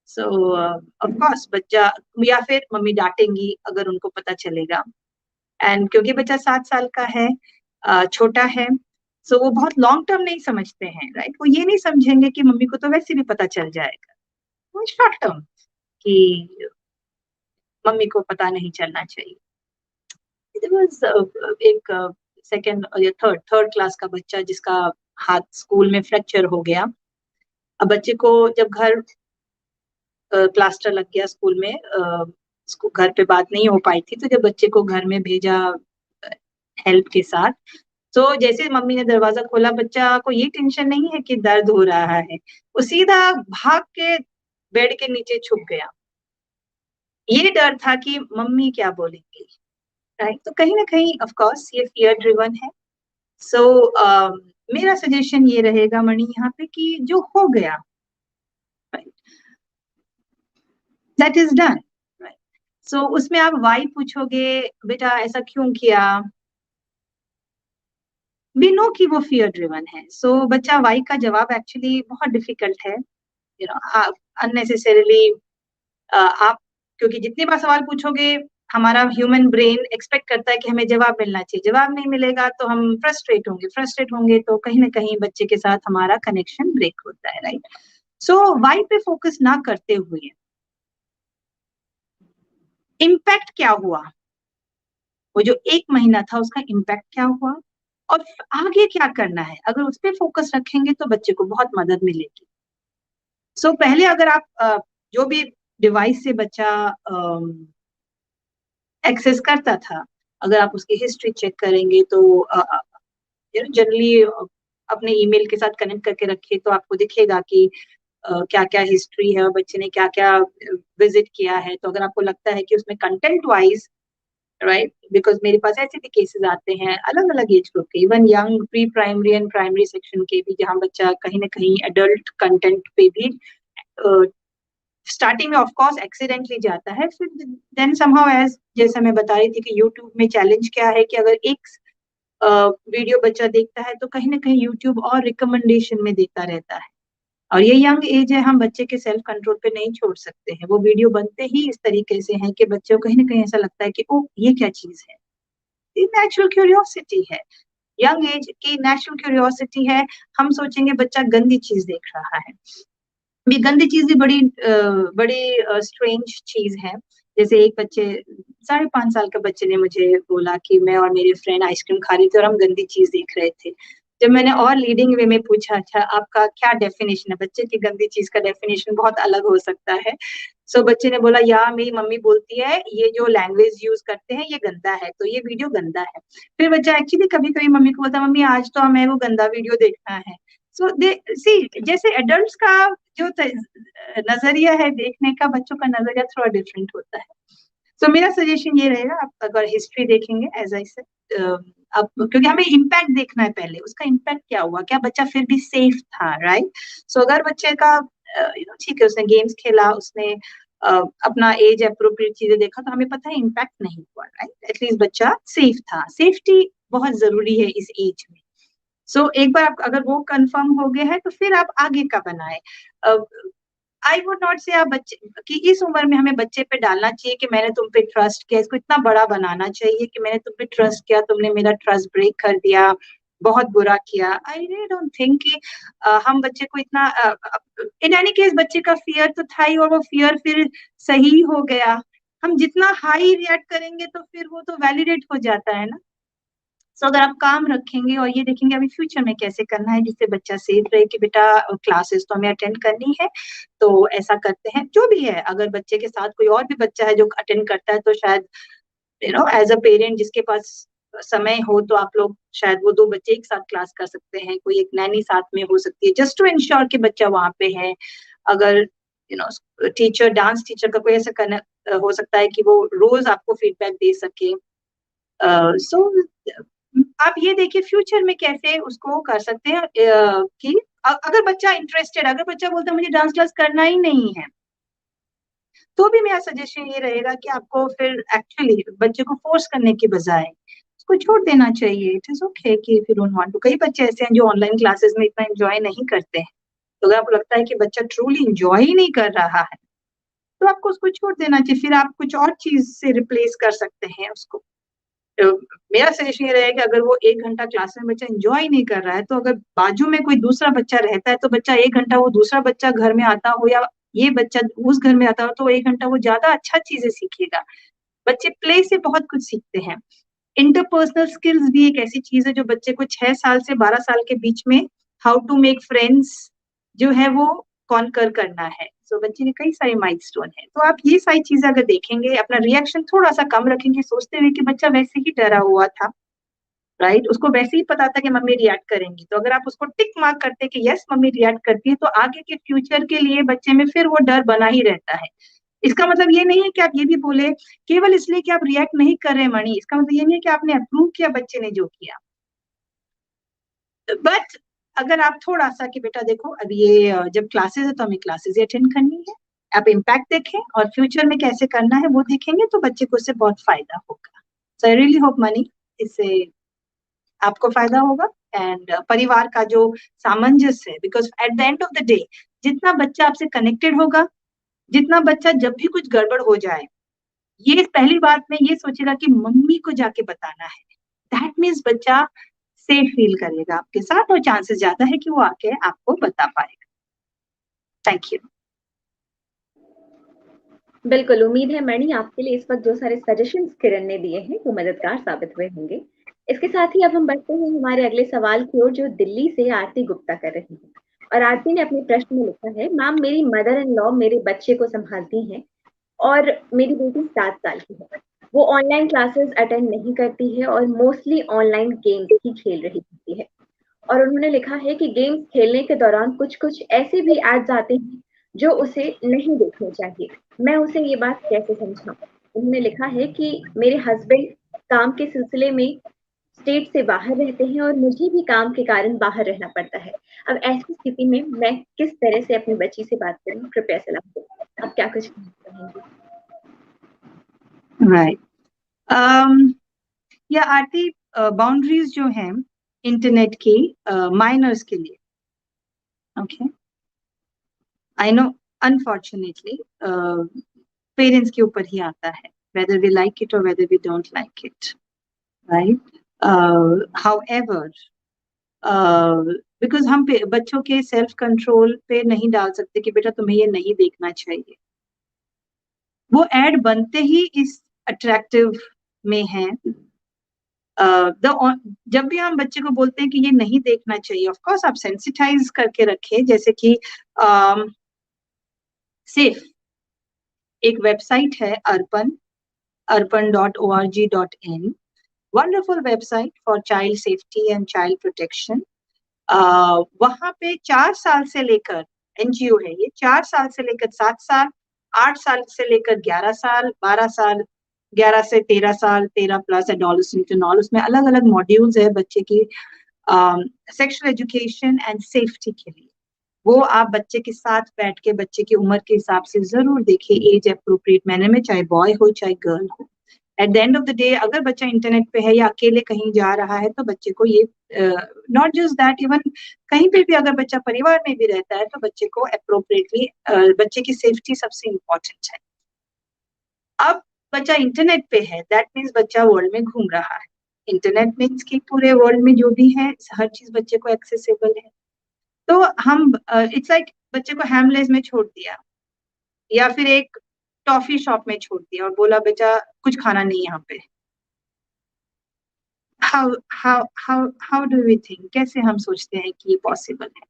सो ऑफ कोर्स बच्चा, या फिर मम्मी डांटेंगी अगर उनको पता चलेगा। एंड क्योंकि बच्चा 7 साल का है, छोटा है, सो वो बहुत लॉन्ग टर्म नहीं समझते हैं, राइट। वो ये नहीं समझेंगे कि मम्मी को तो वैसे भी पता चल जाएगा, वो शॉर्ट टर्म कि मम्मी को पता नहीं चलना चाहिए। There was, एक सेकेंड या थर्ड क्लास का बच्चा जिसका हाथ स्कूल में फ्रैक्चर हो गया। अब बच्चे को जब घर प्लास्टर लग गया स्कूल में, घर पे बात नहीं हो पाई थी, तो जब बच्चे को घर में भेजा हेल्प के साथ, तो जैसे मम्मी ने दरवाजा खोला, बच्चा को ये टेंशन नहीं है कि दर्द हो रहा है, वो सीधा भाग के बेड के नीचे छुप गया। ये डर था कि मम्मी क्या बोलेंगी, राइट। तो कहीं ना कहीं ऑफ कोर्स ये फियर ड्रिवन है। सो मेरा सजेशन ये रहेगा मणि यहाँ पे कि जो हो गया, दैट इज डन, राइट। सो उसमें आप वाई पूछोगे, बेटा ऐसा क्यों किया, वी नो कि वो फियर ड्रिवन है। सो बच्चा वाई का जवाब एक्चुअली बहुत डिफिकल्ट है, यू नो, अननेसेसरीली आप, क्योंकि जितनी बार सवाल पूछोगे हमारा ह्यूमन ब्रेन एक्सपेक्ट करता है कि हमें जवाब मिलना चाहिए, जवाब नहीं मिलेगा तो हम फ्रस्ट्रेट होंगे तो कहीं ना कहीं बच्चे के साथ हमारा कनेक्शन ब्रेक होता है, राइट। सो वाई पे फोकस ना करते हुए इम्पैक्ट क्या हुआ, वो जो 1 महीना था उसका इम्पैक्ट क्या हुआ, और आगे क्या करना है, अगर उस पर फोकस रखेंगे तो बच्चे को बहुत मदद मिलेगी। सो पहले अगर आप जो भी डिवाइस से बच्चा एक्सेस करता था, अगर आप उसकी हिस्ट्री चेक करेंगे तो जनरली अपने ईमेल के साथ कनेक्ट करके रखिए तो आपको दिखेगा कि क्या क्या हिस्ट्री है और बच्चे ने क्या क्या विजिट किया है। तो अगर आपको लगता है कि उसमें कंटेंट वाइज, राइट, बिकॉज मेरे पास ऐसे भी केसेस आते हैं अलग अलग एज ग्रुप के, even young pre primary and primary section के भी, जहाँ बच्चा कहीं ना कहीं एडल्ट कंटेंट पे भी स्टार्टिंग में ऑफ कोर्स एक्सीडेंटली जाता है, फिर देन समहाउ, एज जैसा मैं बता रही थी कि यूट्यूब में चैलेंज क्या है कि अगर एक वीडियो बच्चा देखता है तो कहीं ना कहीं यूट्यूब और रिकमेंडेशन में देता रहता है, और ये यंग एज है, हम बच्चे के सेल्फ कंट्रोल पे नहीं छोड़ सकते हैं। वो वीडियो बनते ही इस तरीके से हैं कि बच्चे को कहीं ना कहीं ऐसा लगता है कि ओ ये क्या चीज है। ये नेचुरल क्यूरियोसिटी है, यंग एज की नेचुरल क्यूरियोसिटी है। हम सोचेंगे बच्चा गंदी चीज देख रहा है, ये गंदी चीज भी बड़ी स्ट्रेंज चीज है। जैसे एक बच्चे, 5.5 साल के बच्चे ने मुझे बोला कि मैं और मेरे फ्रेंड आइसक्रीम खा रही थी और हम गंदी चीज देख रहे थे। जब मैंने और लीडिंग वे में पूछा, अच्छा आपका क्या डेफिनेशन है, बच्चे की गंदी चीज का डेफिनेशन बहुत अलग हो सकता है। सो बच्चे ने बोला, या मेरी मम्मी बोलती है ये जो लैंग्वेज यूज करते हैं ये गंदा है, तो ये वीडियो गंदा है। फिर बच्चा एक्चुअली कभी कभी मम्मी को बोलता है, मम्मी आज तो हमें वो गंदा वीडियो देखना है। सो दे सी, जैसे एडल्ट्स का जो नजरिया है देखने का, बच्चों का नजरिया थोड़ा डिफरेंट होता है। सो मेरा सजेशन ये रहेगा, आप अगर हिस्ट्री देखेंगे एज आई से, अब क्योंकि हमें इम्पैक्ट देखना है पहले, उसका इम्पैक्ट क्या हुआ, क्या बच्चा फिर भी सेफ था, राइट। सो अगर बच्चे का ठीक है, उसने गेम्स खेला, उसने अपना एज अप्रोप्रिएट चीजें देखा, तो हमें पता है इम्पैक्ट नहीं हुआ, राइट, एटलीस्ट बच्चा सेफ था। सेफ्टी बहुत जरूरी है इस एज में। सो एक बार आप अगर वो कंफर्म हो गया है तो फिर आप आगे का बनाए। आई वुड नॉट से आप बच्चे कि इस उम्र में हमें बच्चे पे डालना चाहिए कि मैंने तुम पे ट्रस्ट किया, इसको इतना बड़ा बनाना चाहिए कि मैंने तुम पे ट्रस्ट किया, तुमने मेरा ट्रस्ट ब्रेक कर दिया, बहुत बुरा किया। आई रियली डोंट थिंक कि हम बच्चे को इतना, इन एनी केस बच्चे का फियर तो था ही, और वो फियर फिर सही हो गया। हम जितना हाई रिएक्ट करेंगे तो फिर वो तो वैलिडेट हो जाता है ना। सो अगर आप काम रखेंगे और ये देखेंगे अभी फ्यूचर में कैसे करना है जिससे बच्चा सेफ रहे कि बेटा क्लासेस तो हमें अटेंड करनी है, तो ऐसा करते हैं। जो भी है, अगर बच्चे के साथ कोई और भी बच्चा है जो अटेंड करता है तो शायद एज अ पेरेंट जिसके पास समय हो तो आप लोग शायद वो दो बच्चे एक साथ क्लास कर सकते हैं, कोई एक नैनी साथ में हो सकती है, जस्ट टू इंश्योर कि बच्चा वहां पे है। अगर टीचर, डांस टीचर का कोई ऐसा करना हो सकता है कि वो रोज आपको फीडबैक दे सके। सो आप ये देखिए फ्यूचर में कैसे उसको कर सकते हैं, कि अगर बच्चा इंटरेस्टेड, अगर बच्चा बोलता है मुझे डांस क्लास करना ही नहीं है, तो भी मेरा सजेशन ये रहेगा कि आपको फिर एक्चुअली बच्चे को फोर्स करने के बजाय उसको छोड़ देना चाहिए। इट इज ओके कि if you don't want to. कई बच्चे ऐसे हैं जो ऑनलाइन क्लासेस में इतना एंजॉय नहीं करते हैं, तो अगर आपको लगता है कि बच्चा ट्रूली एंजॉय ही नहीं कर रहा है तो आपको उसको छोड़ देना चाहिए, फिर आप कुछ और चीज से रिप्लेस कर सकते हैं उसको। तो मेरा सजेशन ये रहेगा अगर वो 1 घंटा क्लास में बच्चा एंजॉय नहीं कर रहा है, तो अगर बाजू में कोई दूसरा बच्चा रहता है तो बच्चा 1 घंटा, वो दूसरा बच्चा घर में आता हो या ये बच्चा उस घर में आता हो, तो 1 घंटा वो ज्यादा अच्छा चीजें सीखेगा। बच्चे प्ले से बहुत कुछ सीखते हैं। इंटरपर्सनल स्किल्स भी एक ऐसी चीज है जो बच्चे को 6 साल से 12 साल के बीच में हाउ टू मेक फ्रेंड्स जो है वो कॉन्कर करना है। सो बच्चे के कई सारे माइलस्टोन है, तो आप ये सारी चीजें अगर देखेंगे, अपना रिएक्शन थोड़ा सा कम रखेंगे सोचते हुए कि बच्चा वैसे ही डरा हुआ था, राइट, उसको वैसे ही पता था कि मम्मी रिएक्ट करेंगी, तो अगर आप उसको टिक मार्क करते कि यस मम्मी रिएक्ट करती है, तो आगे के फ्यूचर के लिए बच्चे में फिर वो डर बना ही रहता है। इसका मतलब ये नहीं है कि आप ये भी बोले केवल इसलिए कि आप रिएक्ट नहीं कर रहे मणि, इसका मतलब ये नहीं है कि आपने अप्रूव किया बच्चे ने जो किया। बट अगर आप थोड़ा सा कि बेटा देखो अब ये जब क्लासेस है तो हमें क्लासेस ही अटेंड करनी है, आप इम्पैक्ट देखें और फ्यूचर में कैसे करना है वो देखेंगे, तो बच्चे को उससे बहुत फायदा होगा। सो आई रियली होप मनी इससे आपको फायदा होगा, एंड परिवार का जो सामंजस्य है, because at the end of the day जितना बच्चा आपसे कनेक्टेड होगा, जितना बच्चा जब भी कुछ गड़बड़ हो जाए ये पहली बात में ये सोचेगा कि मम्मी को जाके बताना है, दैट मीन्स बच्चा सेफ फील करेगा आपके साथ और चांसेस ज्यादा है कि वो आके आपको बता पाएगा। Thank you. बिल्कुल, उम्मीद है मणि आपके लिए इस वक्त जो सारे सजेशंस किरण ने दिए हैं वो मददगार साबित हुए होंगे। इसके साथ ही अब हम बढ़ते हैं हमारे अगले सवाल की ओर जो दिल्ली से आरती गुप्ता कर रही है। और आरती ने अपने प्रश्न में लिखा है, मैम मेरी मदर इन लॉ मेरे बच्चे को संभालती हैं और मेरी बेटी 7 साल की है। वो ऑनलाइन क्लासेस अटेंड नहीं करती है और मोस्टली ऑनलाइन गेम्स ही खेल रही होती है। और उन्होंने लिखा है कि गेम्स खेलने के दौरान कुछ-कुछ ऐसे भी एड्स आते हैं जो उसे नहीं देखने चाहिए। मैं उसे ये बात कैसे समझाऊँ? उन्होंने लिखा है कि मेरे हस्बैंड काम के सिलसिले में स्टेट से बाहर रहते हैं और मुझे भी काम के कारण बाहर रहना पड़ता है। अब ऐसी स्थिति में मैं किस तरह से अपनी बच्ची से बात करूँ? कृपया सलाह दें। आप क्या कुछ कहना चाहेंगी? राइट, या आरती बाउंड्रीज जो हैं इंटरनेट की माइनर्स के लिए, okay, I know unfortunately parents के ऊपर ही आता है, whether we like it or whether we don't like it, right? However, because हम बच्चों के सेल्फ कंट्रोल पे नहीं डाल सकते कि बेटा तुम्हें ये नहीं देखना चाहिए, वो एड बनते ही इस अट्रैक्टिव में है। जब भी हम बच्चे को बोलते हैं कि ये नहीं देखना चाहिए, ऑफ कोर्स आप सेंसिटाइज करके रखें, जैसे कि सेफ एक वेबसाइट है arpan.org.in, wonderful website for child safety and child protection. वहां पे 4 साल से लेकर, एनजीओ है ये, 4 साल से लेकर 7 साल, 8 साल से लेकर 11 साल, 12 साल, 11 से 13 साल, 13 प्लस एडोलेसेंट एंड ऑल, उसमें अलग अलग मॉड्यूल्स है बच्चे की सेक्सुअल एजुकेशन एंड सेफ्टी के लिए। वो आप बच्चे के साथ बैठ के बच्चे की उम्र के हिसाब से जरूर देखिए, एज अप्रोप्रिएट मैनर में, चाहे बॉय हो चाहे गर्ल हो। At the end of the day अगर बच्चा इंटरनेट पे है या अकेले कहीं जा रहा है तो बच्चे को ये नॉट जस्ट दैट, इवन कहीं पे भी अगर बच्चा परिवार में भी रहता है तो बच्चे को अप्रोप्रिएटली बच्चे की सेफ्टी सबसे इम्पोर्टेंट है। अब बच्चा इंटरनेट पे है, दैट मीन्स बच्चा वर्ल्ड में घूम रहा है। इंटरनेट मीन्स कि पूरे वर्ल्ड में जो भी है हर चीज बच्चे को एक्सेसिबल है। तो हम इट्स लाइक बच्चे को हैमलेस में छोड़ दिया या फिर एक टॉफी शॉप में छोड़ दिया और बोला बेटा कुछ खाना नहीं यहाँ पे। हाउ डू वी थिंक, कैसे हम सोचते हैं कि ये पॉसिबल है?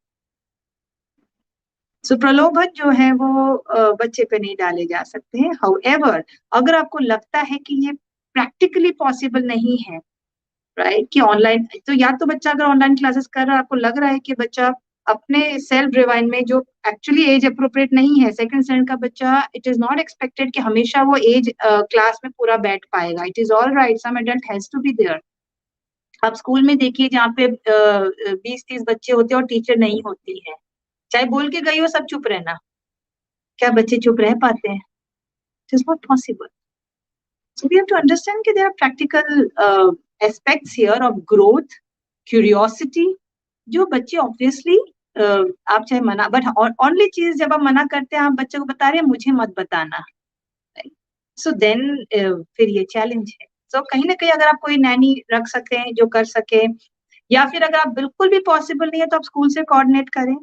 सो प्रलोभन जो है वो बच्चे पे नहीं डाले जा सकते हैं। हाउएवर अगर आपको लगता है कि ये प्रैक्टिकली पॉसिबल नहीं है, राइट, कि ऑनलाइन, तो या तो बच्चा अगर ऑनलाइन क्लासेस कर रहा है, आपको लग रहा है कि बच्चा अपने सेल्फ रिवाइंड में जो एक्चुअली एज अप्रोप्रिएट नहीं है, सेकंड स्टैंडर्ड का बच्चा, इट इज नॉट एक्सपेक्टेड कि हमेशा वो एज क्लास में पूरा बैठ पाएगा। It is all right, some adult has to be there. आप स्कूल में देखिए जहाँ पे 20-30 बच्चे होते हैं और टीचर नहीं होती है, चाहे बोल के गई हो सब चुप रहना, क्या बच्चे चुप रह पाते हैं? It is not possible. So we have to understand that there are practical aspects here of growth, curiosity, जो बच्चे obviously आप चाहे मना, बट ओनली चीज जब आप मना करते हैं, आप बच्चे को बता रहे हैं मुझे मत बताना, सो देन फिर ये चैलेंज है। सो कहीं ना कहीं अगर आप कोई नैनी रख सकें जो कर सके, या फिर अगर आप बिल्कुल भी पॉसिबल नहीं है तो आप स्कूल से कोऑर्डिनेट करें,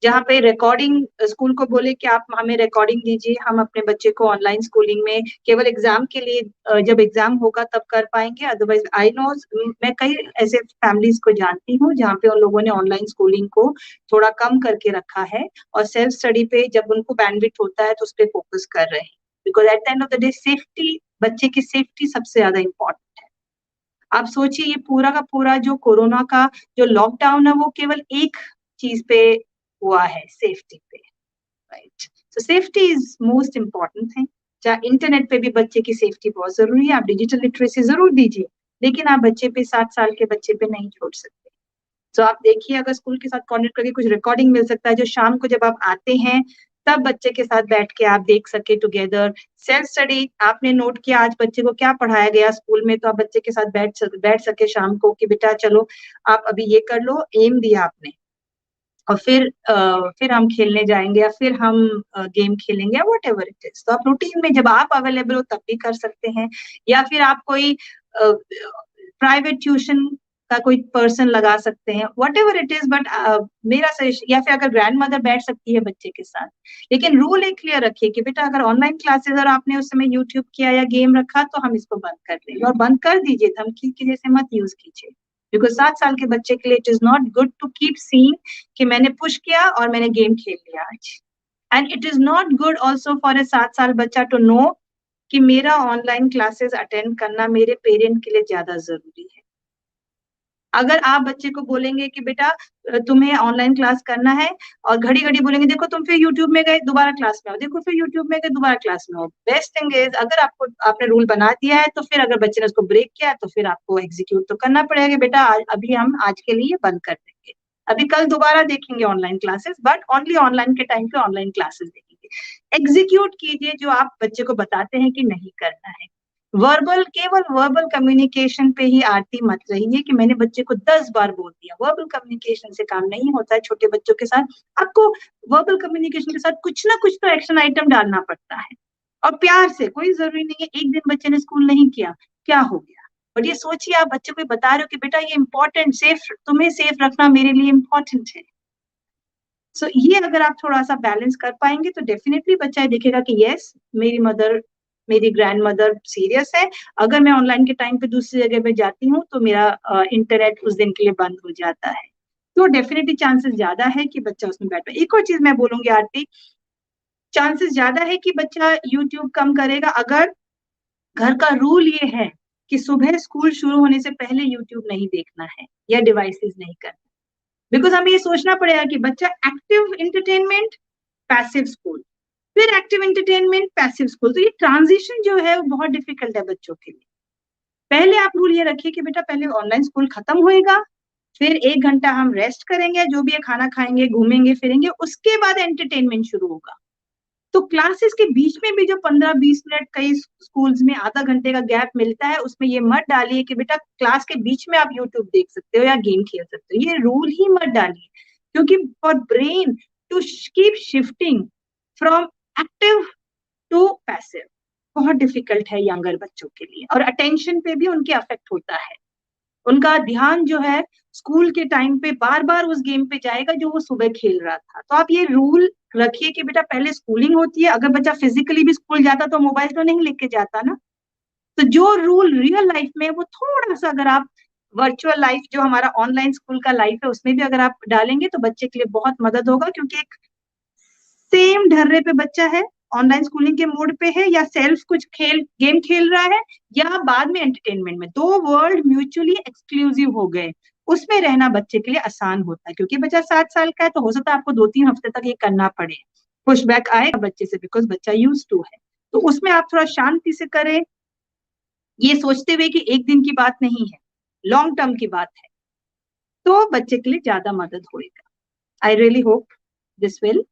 जहाँ पे रिकॉर्डिंग, स्कूल को बोले कि आप हमें रिकॉर्डिंग दीजिए, हम अपने बच्चे को ऑनलाइन स्कूलिंग में केवल एग्जाम के लिए जब एग्जाम होगा तब कर पाएंगे। अदरवाइज आई नो, मैं कई ऐसे फैमिलीज को जानती हूँ जहाँ पे उन लोगों ने ऑनलाइन स्कूलिंग को थोड़ा कम करके रखा है और सेल्फ स्टडी पे जब उनको बैंडविड्थ होता है तो उस पर फोकस कर रहे हैं, because at the end of the day safety, बच्चे की सेफ्टी सबसे ज्यादा इम्पोर्टेंट है। आप सोचिए ये पूरा का पूरा जो कोरोना का जो लॉकडाउन है वो केवल एक चीज पे हुआ है, सेफ्टी पे, right. So safety is most important thing. चाहे इंटरनेट पे भी बच्चे की सेफ्टी बहुत जरूरी है, आप डिजिटल लिटरेसी जरूर दीजिए, लेकिन आप बच्चे पे 7 साल के बच्चे पे नहीं छोड़ सकते। तो आप देखिए अगर स्कूल के साथ कॉन्टेक्ट करके कुछ रिकॉर्डिंग मिल सकता है जो शाम को जब आप आते हैं तब बच्चे के साथ बैठ के आप देख सके टुगेदर। सेल्फ स्टडी आपने नोट किया आज बच्चे को क्या पढ़ाया गया स्कूल में, तो आप बच्चे के साथ बैठ सके शाम को कि बेटा चलो आप अभी ये कर लो, एम दिया आपने, और फिर हम खेलने जाएंगे या फिर हम गेम खेलेंगे या वट एवर इट इज। तो आप रूटीन में जब आप अवेलेबल हो तब भी कर सकते हैं, या फिर आप कोई प्राइवेट ट्यूशन का कोई पर्सन लगा सकते हैं, what ever it is. But मेरा सजेशन, या फिर अगर ग्रैंड मदर बैठ सकती है बच्चे के साथ, लेकिन रूल एक क्लियर रखिए कि बेटा अगर ऑनलाइन क्लासेस और आपने उस समय यूट्यूब किया या गेम रखा तो हम इसको बंद कर देंगे, और बंद कर दीजिए, धमकी की जैसे मत यूज कीजिए, बिकॉज 7 साल के बच्चे के लिए it is not good to keep seeing कि मैंने पुश किया और मैंने गेम खेल लिया आज। And it is not good also for a 7 साल बच्चा टू नो कि मेरा ऑनलाइन क्लासेस अटेंड करना मेरे पेरेंट के लिए ज्यादा जरूरी है। अगर आप बच्चे को बोलेंगे कि बेटा तुम्हें ऑनलाइन क्लास करना है, और घड़ी घड़ी बोलेंगे देखो तुम फिर यूट्यूब में गए दोबारा क्लास में आओ, देखो फिर यूट्यूब में गए दोबारा क्लास में आओ, बेस्ट थिंग इज अगर आपने रूल बना दिया है तो फिर अगर बच्चे ने उसको ब्रेक किया तो फिर आपको एग्जीक्यूट तो करना पड़ेगा कि बेटा अभी हम आज के लिए बंद कर देंगे, अभी कल दोबारा देखेंगे online classes, but only online के टाइम पे ऑनलाइन क्लासेस देखेंगे। एग्जीक्यूट कीजिए जो आप बच्चे को बताते हैं कि नहीं करना है। केवल वर्बल कम्युनिकेशन पे ही आरती मत रहिए कि मैंने बच्चे को 10 बार बोल दिया। वर्बल कम्युनिकेशन से काम नहीं होता है छोटे बच्चों के साथ। आपको वर्बल कम्युनिकेशन के साथ कुछ ना कुछ तो एक्शन आइटम डालना पड़ता है, और प्यार से, कोई जरूरी नहीं है एक दिन बच्चे ने स्कूल नहीं किया क्या हो गया, बट ये सोचिए आप बच्चे को बता रहे हो कि बेटा ये इंपॉर्टेंट, तुम्हें सेफ रखना मेरे लिए इंपॉर्टेंट है। सो ये अगर आप थोड़ा सा बैलेंस कर पाएंगे तो डेफिनेटली बच्चा देखेगा कि यस मेरी ग्रैंड मदर सीरियस है, अगर मैं ऑनलाइन के टाइम पे दूसरी जगह पे जाती हूँ तो मेरा इंटरनेट उस दिन के लिए बंद हो जाता है, तो डेफिनेटली चांसेस ज्यादा है कि बच्चा उसमें बैठ पाए। एक और चीज मैं बोलूंगी आरती, चांसेस ज्यादा है कि बच्चा यूट्यूब कम करेगा अगर घर का रूल ये है कि सुबह स्कूल शुरू होने से पहले यूट्यूब नहीं देखना है या डिवाइसेस नहीं करना, बिकॉज हमें ये सोचना पड़ेगा कि बच्चा एक्टिव एंटरटेनमेंट, पैसिव स्कूल, फिर एक्टिव एंटरटेनमेंट, पैसिव स्कूल, तो ये ट्रांजिशन जो है वो बहुत डिफिकल्ट है बच्चों के लिए। पहले आप रूल ये रखिए कि बेटा पहले ऑनलाइन स्कूल खत्म होएगा, फिर 1 घंटा हम रेस्ट करेंगे, जो भी है खाना खाएंगे, घूमेंगे फिरेंगे, उसके बाद एंटरटेनमेंट शुरू होगा। तो क्लासेस के बीच में भी जो 15-20 मिनट कई स्कूल्स में आधा घंटे का गैप मिलता है, उसमें ये मत डालिए कि बेटा क्लास के बीच में आप यूट्यूब देख सकते हो या गेम खेल सकते हो, ये रूल ही मत डालिए, क्योंकि for brain to keep shifting from active to passive बहुत डिफिकल्ट है यंगर बच्चों के लिए, और अटेंशन पे भी उनके अफेक्ट होता है। उनका ध्यान जो है स्कूल के टाइम पे बार बार उस गेम पे जाएगा जो वो सुबह खेल रहा था। तो आप ये रूल रखिए कि बेटा पहले स्कूलिंग होती है, अगर बच्चा फिजिकली भी स्कूल जाता तो मोबाइल तो नहीं लेके जाता ना। तो जो रूल रियल लाइफ में वो थोड़ा सा अगर आप वर्चुअल लाइफ जो हमारा ऑनलाइन स्कूल का लाइफ है उसमें भी अगर आप डालेंगे तो बच्चे के लिए बहुत मदद होगा, क्योंकि एक सेम ढर्रे पे बच्चा है, ऑनलाइन स्कूलिंग के मोड पे है या सेल्फ कुछ गेम खेल रहा है या बाद में एंटरटेनमेंट में, दो वर्ल्ड म्यूचुअली एक्सक्लूसिव हो गए, उसमें रहना बच्चे के लिए आसान होता है। क्योंकि बच्चा 7 साल का है तो हो सकता है आपको 2-3 हफ्ते तक ये करना पड़े, पुशबैक आएगा बच्चे से, बिकॉज बच्चा यूज टू है। तो उसमें आप थोड़ा शांति से करें, ये सोचते हुए कि एक दिन की बात नहीं है, लॉन्ग टर्म की बात है, तो बच्चे के लिए ज्यादा मदद होएगा। I really hope this will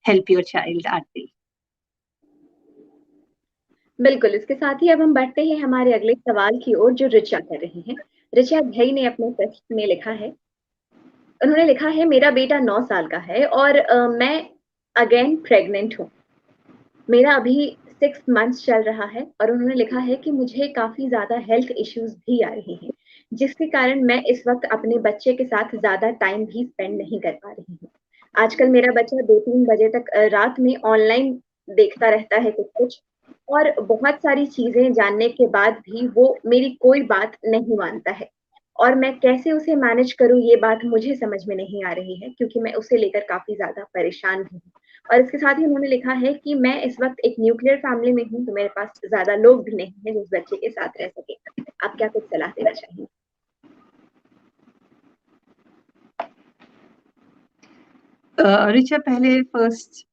help your child. Aarti. बिल्कुल, इसके साथ ही अब हम बढ़ते हैं हमारे अगले सवाल की ओर जो ऋचा कर रही हैं। ऋचा भाई ने अपने प्रश्न में लिखा है, उन्होंने लिखा है मेरा बेटा 9 साल का है और मैं अगेन प्रेग्नेंट हूँ। मेरा अभी 6 मंथ्स चल रहा है और उन्होंने लिखा है कि मुझे काफ़ी ज़्यादा हेल्थ इश्यूज़ भी आ रहे हैं, जिसके कारण मैं इस वक़्त अपने बच्चे के साथ ज़्यादा टाइम भी स्पेंड नहीं कर पा रही हूँ। आजकल मेरा बच्चा 2-3 बजे तक रात में ऑनलाइन देखता रहता है कुछ-कुछ और बहुत सारी चीज़ें जानने के बाद भी वो मेरी कोई बात नहीं मानता है और मैं कैसे उसे मैनेज करूँ ये बात मुझे समझ में नहीं आ रही है, क्योंकि मैं उसे लेकर काफ़ी ज़्यादा परेशान भी हूँ। और इसके साथ ही उन्होंने लिखा है कि मैं इस वक़्त एक न्यूक्लियर फैमिली में हूँ, तो मेरे पास ज़्यादा लोग भी नहीं हैं जो उस बच्चे के साथ रह सकें। आप क्या कुछ सलाह देना चाहेंगे? ऋचा, पहले फर्स्ट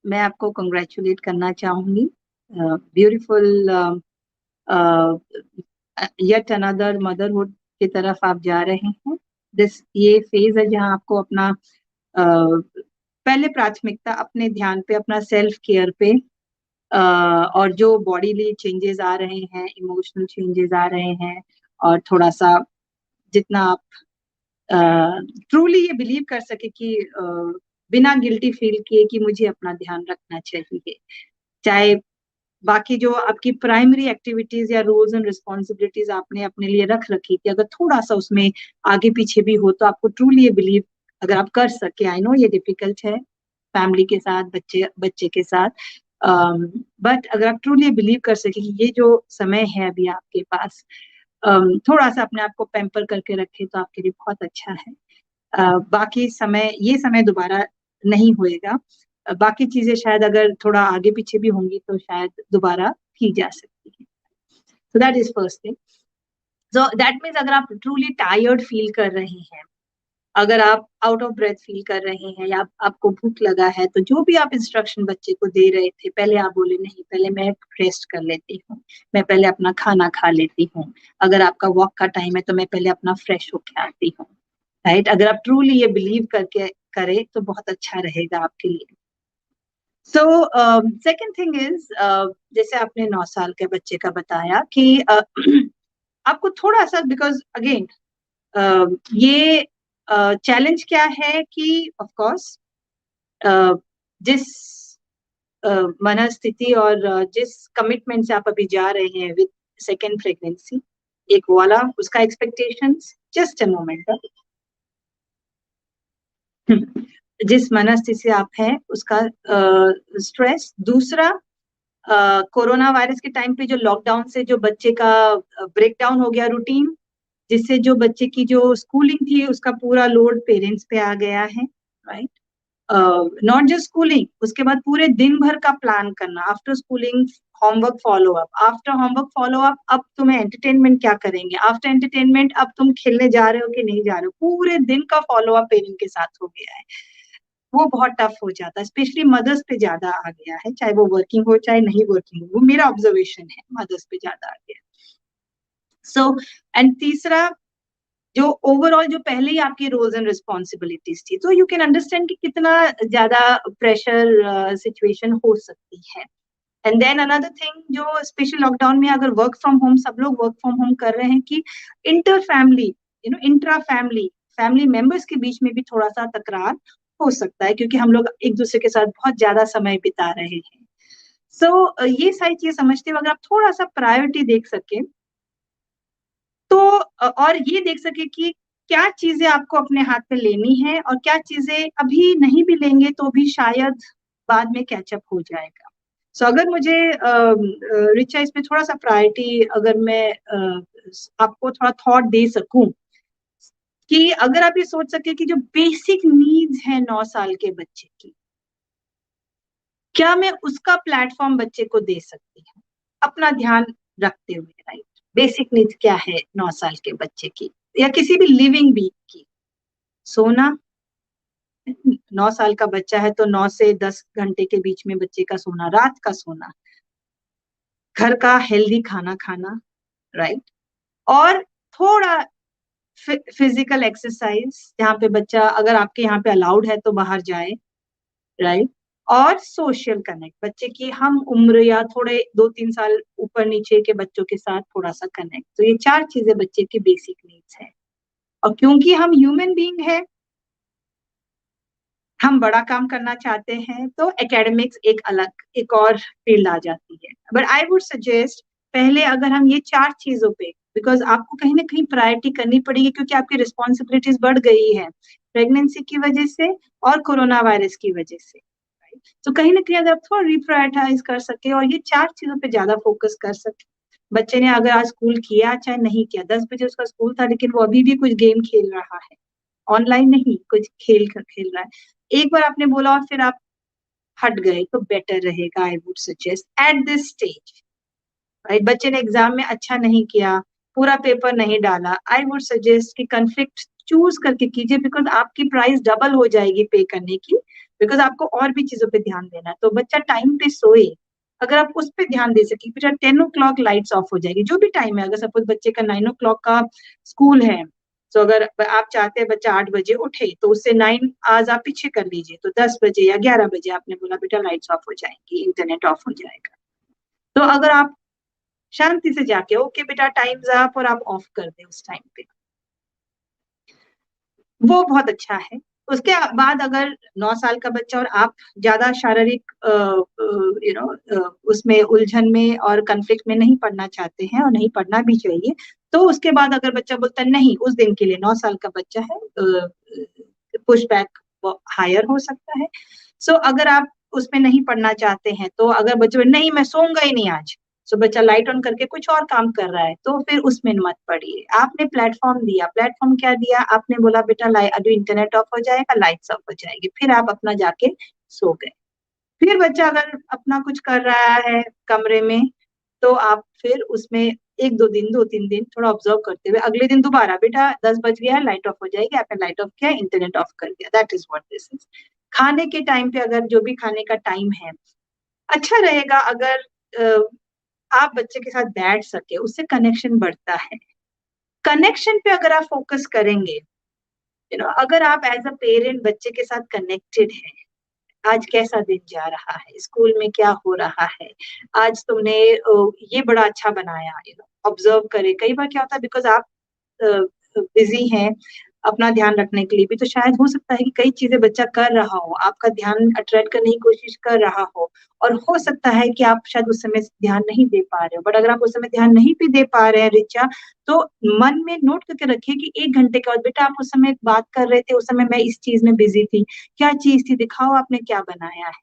मैं आपको कंग्रेचुलेट करना चाहूंगी। ब्यूटीफुल येट अनदर मदरहुड की तरफ आप जा रहे हैं। ये फेज है जहां आपको अपना पहले प्राथमिकता अपने ध्यान पे, अपना सेल्फ केयर पे, और जो बॉडीली चेंजेस आ रहे हैं, इमोशनल चेंजेस आ रहे हैं, और थोड़ा सा जितना आप ट्रूली ये बिलीव कर सके कि बिना गिल्टी फील किए कि मुझे अपना ध्यान रखना चाहिए, चाहे बाकी जो आपकी प्राइमरी एक्टिविटीज या रोल्स एंड रिस्पॉन्सिबिलिटीज आपने अपने लिए रख रखी थी, अगर थोड़ा सा उसमें आगे पीछे भी हो तो आपको ट्रूली ये बिलीव अगर आप कर सके, आई नो ये डिफिकल्ट है फैमिली के साथ, बच्चे के साथ, बट अगर आप ट्रूली बिलीव कर सके कि ये जो समय है अभी आपके पास, थोड़ा सा अपने आप को पैम्पर करके रखे तो आपके लिए बहुत अच्छा है। बाकी समय, ये समय दोबारा नहीं होएगा, बाकी चीजें शायद अगर थोड़ा आगे पीछे भी होंगी तो शायद दोबारा की जा सकती है। So that is first thing. So that means अगर आप ट्रूली टायर्ड फील कर रहे हैं, अगर आप आउट ऑफ ब्रेथ फील कर रहे हैं, या आपको भूख लगा है, तो जो भी आप इंस्ट्रक्शन बच्चे को दे रहे थे, पहले आप बोले नहीं, पहले मैं रेस्ट कर लेती हूँ, मैं पहले अपना खाना खा लेती हूँ, अगर आपका वॉक का टाइम है तो मैं पहले अपना फ्रेश होके आती हूँ, राइट? अगर आप ट्रूली ये बिलीव करके करें तो बहुत अच्छा रहेगा आपके लिए। सो सेकेंड थिंग इज, जैसे आपने 9 साल के बच्चे का बताया कि आपको थोड़ा सा, बिकॉज अगेन ये चैलेंज क्या है कि ऑफ कोर्स जिस मनस्थिति और जिस कमिटमेंट से आप अभी जा रहे हैं विद सेकेंड प्रेगनेंसी, एक वाला उसका एक्सपेक्टेशंस, जस्ट अ मोमेंट, जिस मनस्थिति से आप हैं उसका स्ट्रेस, दूसरा कोरोना वायरस के टाइम पे जो लॉकडाउन से जो बच्चे का ब्रेक डाउन हो गया रूटीन, जिससे जो बच्चे की जो स्कूलिंग थी उसका पूरा लोड पेरेंट्स पे आ गया है, राइट? नॉट जस्ट स्कूलिंग, उसके बाद पूरे दिन भर का प्लान करना, after schooling homework follow up, after homework follow up अब तुम्हें एंटरटेनमेंट क्या करेंगे, आफ्टर एंटरटेनमेंट अब तुम खेलने जा रहे हो कि नहीं जा रहे हो, पूरे दिन का फॉलो अप पेरेंट के साथ हो गया है। वो बहुत टफ हो जाता है, स्पेशली मदर्स पे ज्यादा आ गया है, चाहे वो वर्किंग हो चाहे नहीं वर्किंग हो, वो मेरा ऑब्जर्वेशन है, मदर्स पे ज्यादा आ गया। सो एंड तीसरा, जो ओवरऑल जो पहले ही आपकी रोल्स एंड रिस्पॉन्सिबिलिटीज थी, तो यू कैन अंडरस्टैंड कि कितना ज्यादा प्रेशर सिचुएशन हो सकती है। एंड देन अनदर थिंग, जो स्पेशल लॉकडाउन में अगर वर्क फ्रॉम होम, सब लोग वर्क फ्रॉम होम कर रहे हैं, कि inter family intra family members के बीच में भी थोड़ा सा तकरार हो सकता है, क्योंकि हम लोग एक दूसरे के साथ बहुत ज्यादा समय बिता रहे हैं। सो ये सारी चीजें समझते हुए अगर आप थोड़ा सा प्रायोरिटी देख सके, तो और ये देख सके कि क्या चीजें आपको अपने हाथ में लेनी है और क्या चीजें अभी नहीं भी लेंगे तो भी शायद बाद में कैचअप हो जाएगा। सो अगर मुझे रिचा इसमें थोड़ा सा प्रायोरिटी, अगर मैं आपको थोड़ा थॉट दे सकूं, कि अगर आप ये सोच सके कि जो बेसिक नीड्स है 9 साल के बच्चे की, क्या मैं उसका प्लेटफॉर्म बच्चे को दे सकती हूँ अपना ध्यान रखते हुए, राइट? बेसिक नीड्स क्या है 9 साल के बच्चे की, या किसी भी लिविंग बीइंग की? सोना, 9 साल का बच्चा है तो 9 से 10 घंटे के बीच में बच्चे का सोना, रात का सोना, घर का हेल्दी खाना खाना, राइट? और थोड़ा फिजिकल एक्सरसाइज, जहाँ पे बच्चा, अगर आपके यहाँ पे अलाउड है तो बाहर जाए, राइट? और सोशल कनेक्ट, बच्चे की हम उम्र या थोड़े 2-3 साल ऊपर नीचे के बच्चों के साथ थोड़ा सा कनेक्ट। तो ये 4 चीजें बच्चे की बेसिक नीड्स है। और क्योंकि हम ह्यूमन बीइंग है, हम बड़ा काम करना चाहते हैं, तो एकेडमिक्स एक अलग, एक और फील्ड आ जाती है। बट आई वुड सजेस्ट, पहले अगर हम ये 4 चीजों पे, बिकॉज आपको कहीं ना कहीं प्रायोरिटी करनी पड़ेगी, क्योंकि आपकी रिस्पॉन्सिबिलिटीज बढ़ गई है प्रेगनेंसी की वजह से और कोरोना वायरस की वजह से। तो कहीं ना कहीं अगर आप थोड़ा रिप्रायोरिटाइज कर सके और ये 4 चीजों पे ज्यादा फोकस कर सके, बच्चे ने अगर आज स्कूल किया चाहे नहीं किया, 10 बजे उसका स्कूल था लेकिन वो अभी भी कुछ गेम खेल रहा है, ऑनलाइन नहीं, कुछ खेल रहा है, एक बार आपने बोला और फिर आप हट गए, तो बेटर रहेगा, I would suggest at this stage, right? बच्चे ने एग्जाम में अच्छा नहीं किया, पूरा पेपर नहीं डाला, आई वुड सजेस्ट कि कॉन्फ्लिक्ट चूज करके कीजिए, बिकॉज आपकी प्राइस डबल हो जाएगी पे करने की, बिकॉज आपको और भी चीजों पे ध्यान देना है। तो बच्चा टाइम पे सोए, अगर आप उस पर ध्यान दे सके, बेटा 10 o'clock लाइट्स ऑफ हो जाएगी, जो भी टाइम है, अगर सपोज बच्चे का 9 o'clock का स्कूल है, तो अगर आप चाहते हैं बच्चा 8 बजे उठे, तो उससे 9 आवर्स आप पीछे कर लीजिए, तो 10 बजे या 11 बजे आपने बोला बेटा लाइट्स ऑफ हो जाएंगी, इंटरनेट ऑफ हो जाएगा। तो अगर आप शांति से जाके ओके बेटा टाइम्स अप, और आप ऑफ कर दे उस टाइम पे, वो बहुत अच्छा है। उसके बाद अगर 9 साल का बच्चा और आप ज्यादा शारीरिक उसमें उलझन में और कन्फ्लिक्ट में नहीं पढ़ना चाहते हैं, और नहीं पढ़ना भी चाहिए, तो उसके बाद अगर बच्चा बोलता है नहीं, उस दिन के लिए 9 साल का बच्चा है, पुश बैक हायर हो सकता है। सो अगर आप उसमें नहीं पढ़ना चाहते हैं, तो अगर बच्चे नहीं मैं सोऊंगा ही नहीं आज, सो बच्चा लाइट ऑन करके कुछ और काम कर रहा है, तो फिर उसमें मत पढ़िए। आपने प्लेटफॉर्म दिया, प्लेटफॉर्म क्या दिया आपने, बोला बेटा अभी इंटरनेट ऑफ हो जाएगा, लाइट्स ऑफ हो जाएगी, फिर आप अपना जाके सो गए। फिर बच्चा अगर अपना कुछ कर रहा है कमरे में, तो आप फिर उसमें 1-2 दिन 2-3 दिन थोड़ा ऑब्जर्व करते हुए, अगले दिन दोबारा बेटा 10 बज गया, लाइट ऑफ हो जाएगी, आपने लाइट ऑफ किया, इंटरनेट ऑफ कर दिया, that is what this is. खाने के टाइम पे, अगर जो भी खाने का टाइम है, अच्छा रहेगा अगर आप बच्चे के साथ बैठ सके, उससे कनेक्शन बढ़ता है। कनेक्शन पे अगर आप फोकस करेंगे, अगर आप एज अ पेरेंट बच्चे के साथ कनेक्टेड है, आज कैसा दिन जा रहा है, स्कूल में क्या हो रहा है, आज तुमने ये बड़ा अच्छा बनाया, ऑब्जर्व करे। कई बार क्या होता है, बिकॉज आप बिजी हैं अपना ध्यान रखने के लिए भी, तो शायद हो सकता है कि कई चीजें बच्चा कर रहा हो, आपका ध्यान अट्रैक्ट करने की कोशिश कर रहा हो, और हो सकता है कि आप शायद उस समय ध्यान नहीं दे पा रहे हो। बट अगर आप उस समय ध्यान नहीं भी दे पा रहे हैं रिचा, तो मन में नोट करके रखिए कि 1 घंटे के बाद बेटा आप उस समय बात कर रहे थे, उस समय मैं इस चीज में बिजी थी, क्या चीज थी, दिखाओ आपने क्या बनाया है।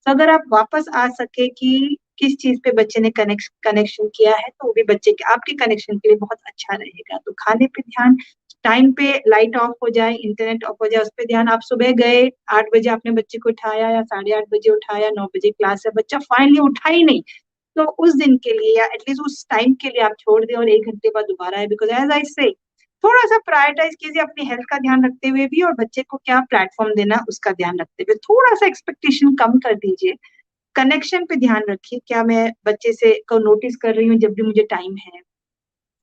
तो अगर आप वापस आ सके कि किस चीज पे बच्चे ने कनेक्शन किया है, तो वो भी बच्चे के आपके कनेक्शन के लिए बहुत अच्छा रहेगा। तो खाने पे ध्यान, टाइम पे लाइट ऑफ हो जाए, इंटरनेट ऑफ हो जाए, उस पर ध्यान। आप सुबह गए 8 बजे, आपने बच्चे को उठाया, या 8:30 बजे उठाया, 9 बजे क्लास है, बच्चा फाइनली उठा ही नहीं, तो उस दिन के लिए या एटलीस्ट उस टाइम के लिए आप छोड़ दें, और 1 घंटे बाद दोबारा है, बिकॉज एज आई से थोड़ा सा प्रायोरिटाइज कीजिए अपनी हेल्थ का ध्यान रखते हुए भी, और बच्चे को क्या प्लेटफॉर्म देना उसका ध्यान रखते हुए, थोड़ा सा एक्सपेक्टेशन कम कर दीजिए। कनेक्शन पे ध्यान रखिए, क्या मैं बच्चे से को नोटिस कर रही हूँ जब भी मुझे टाइम है,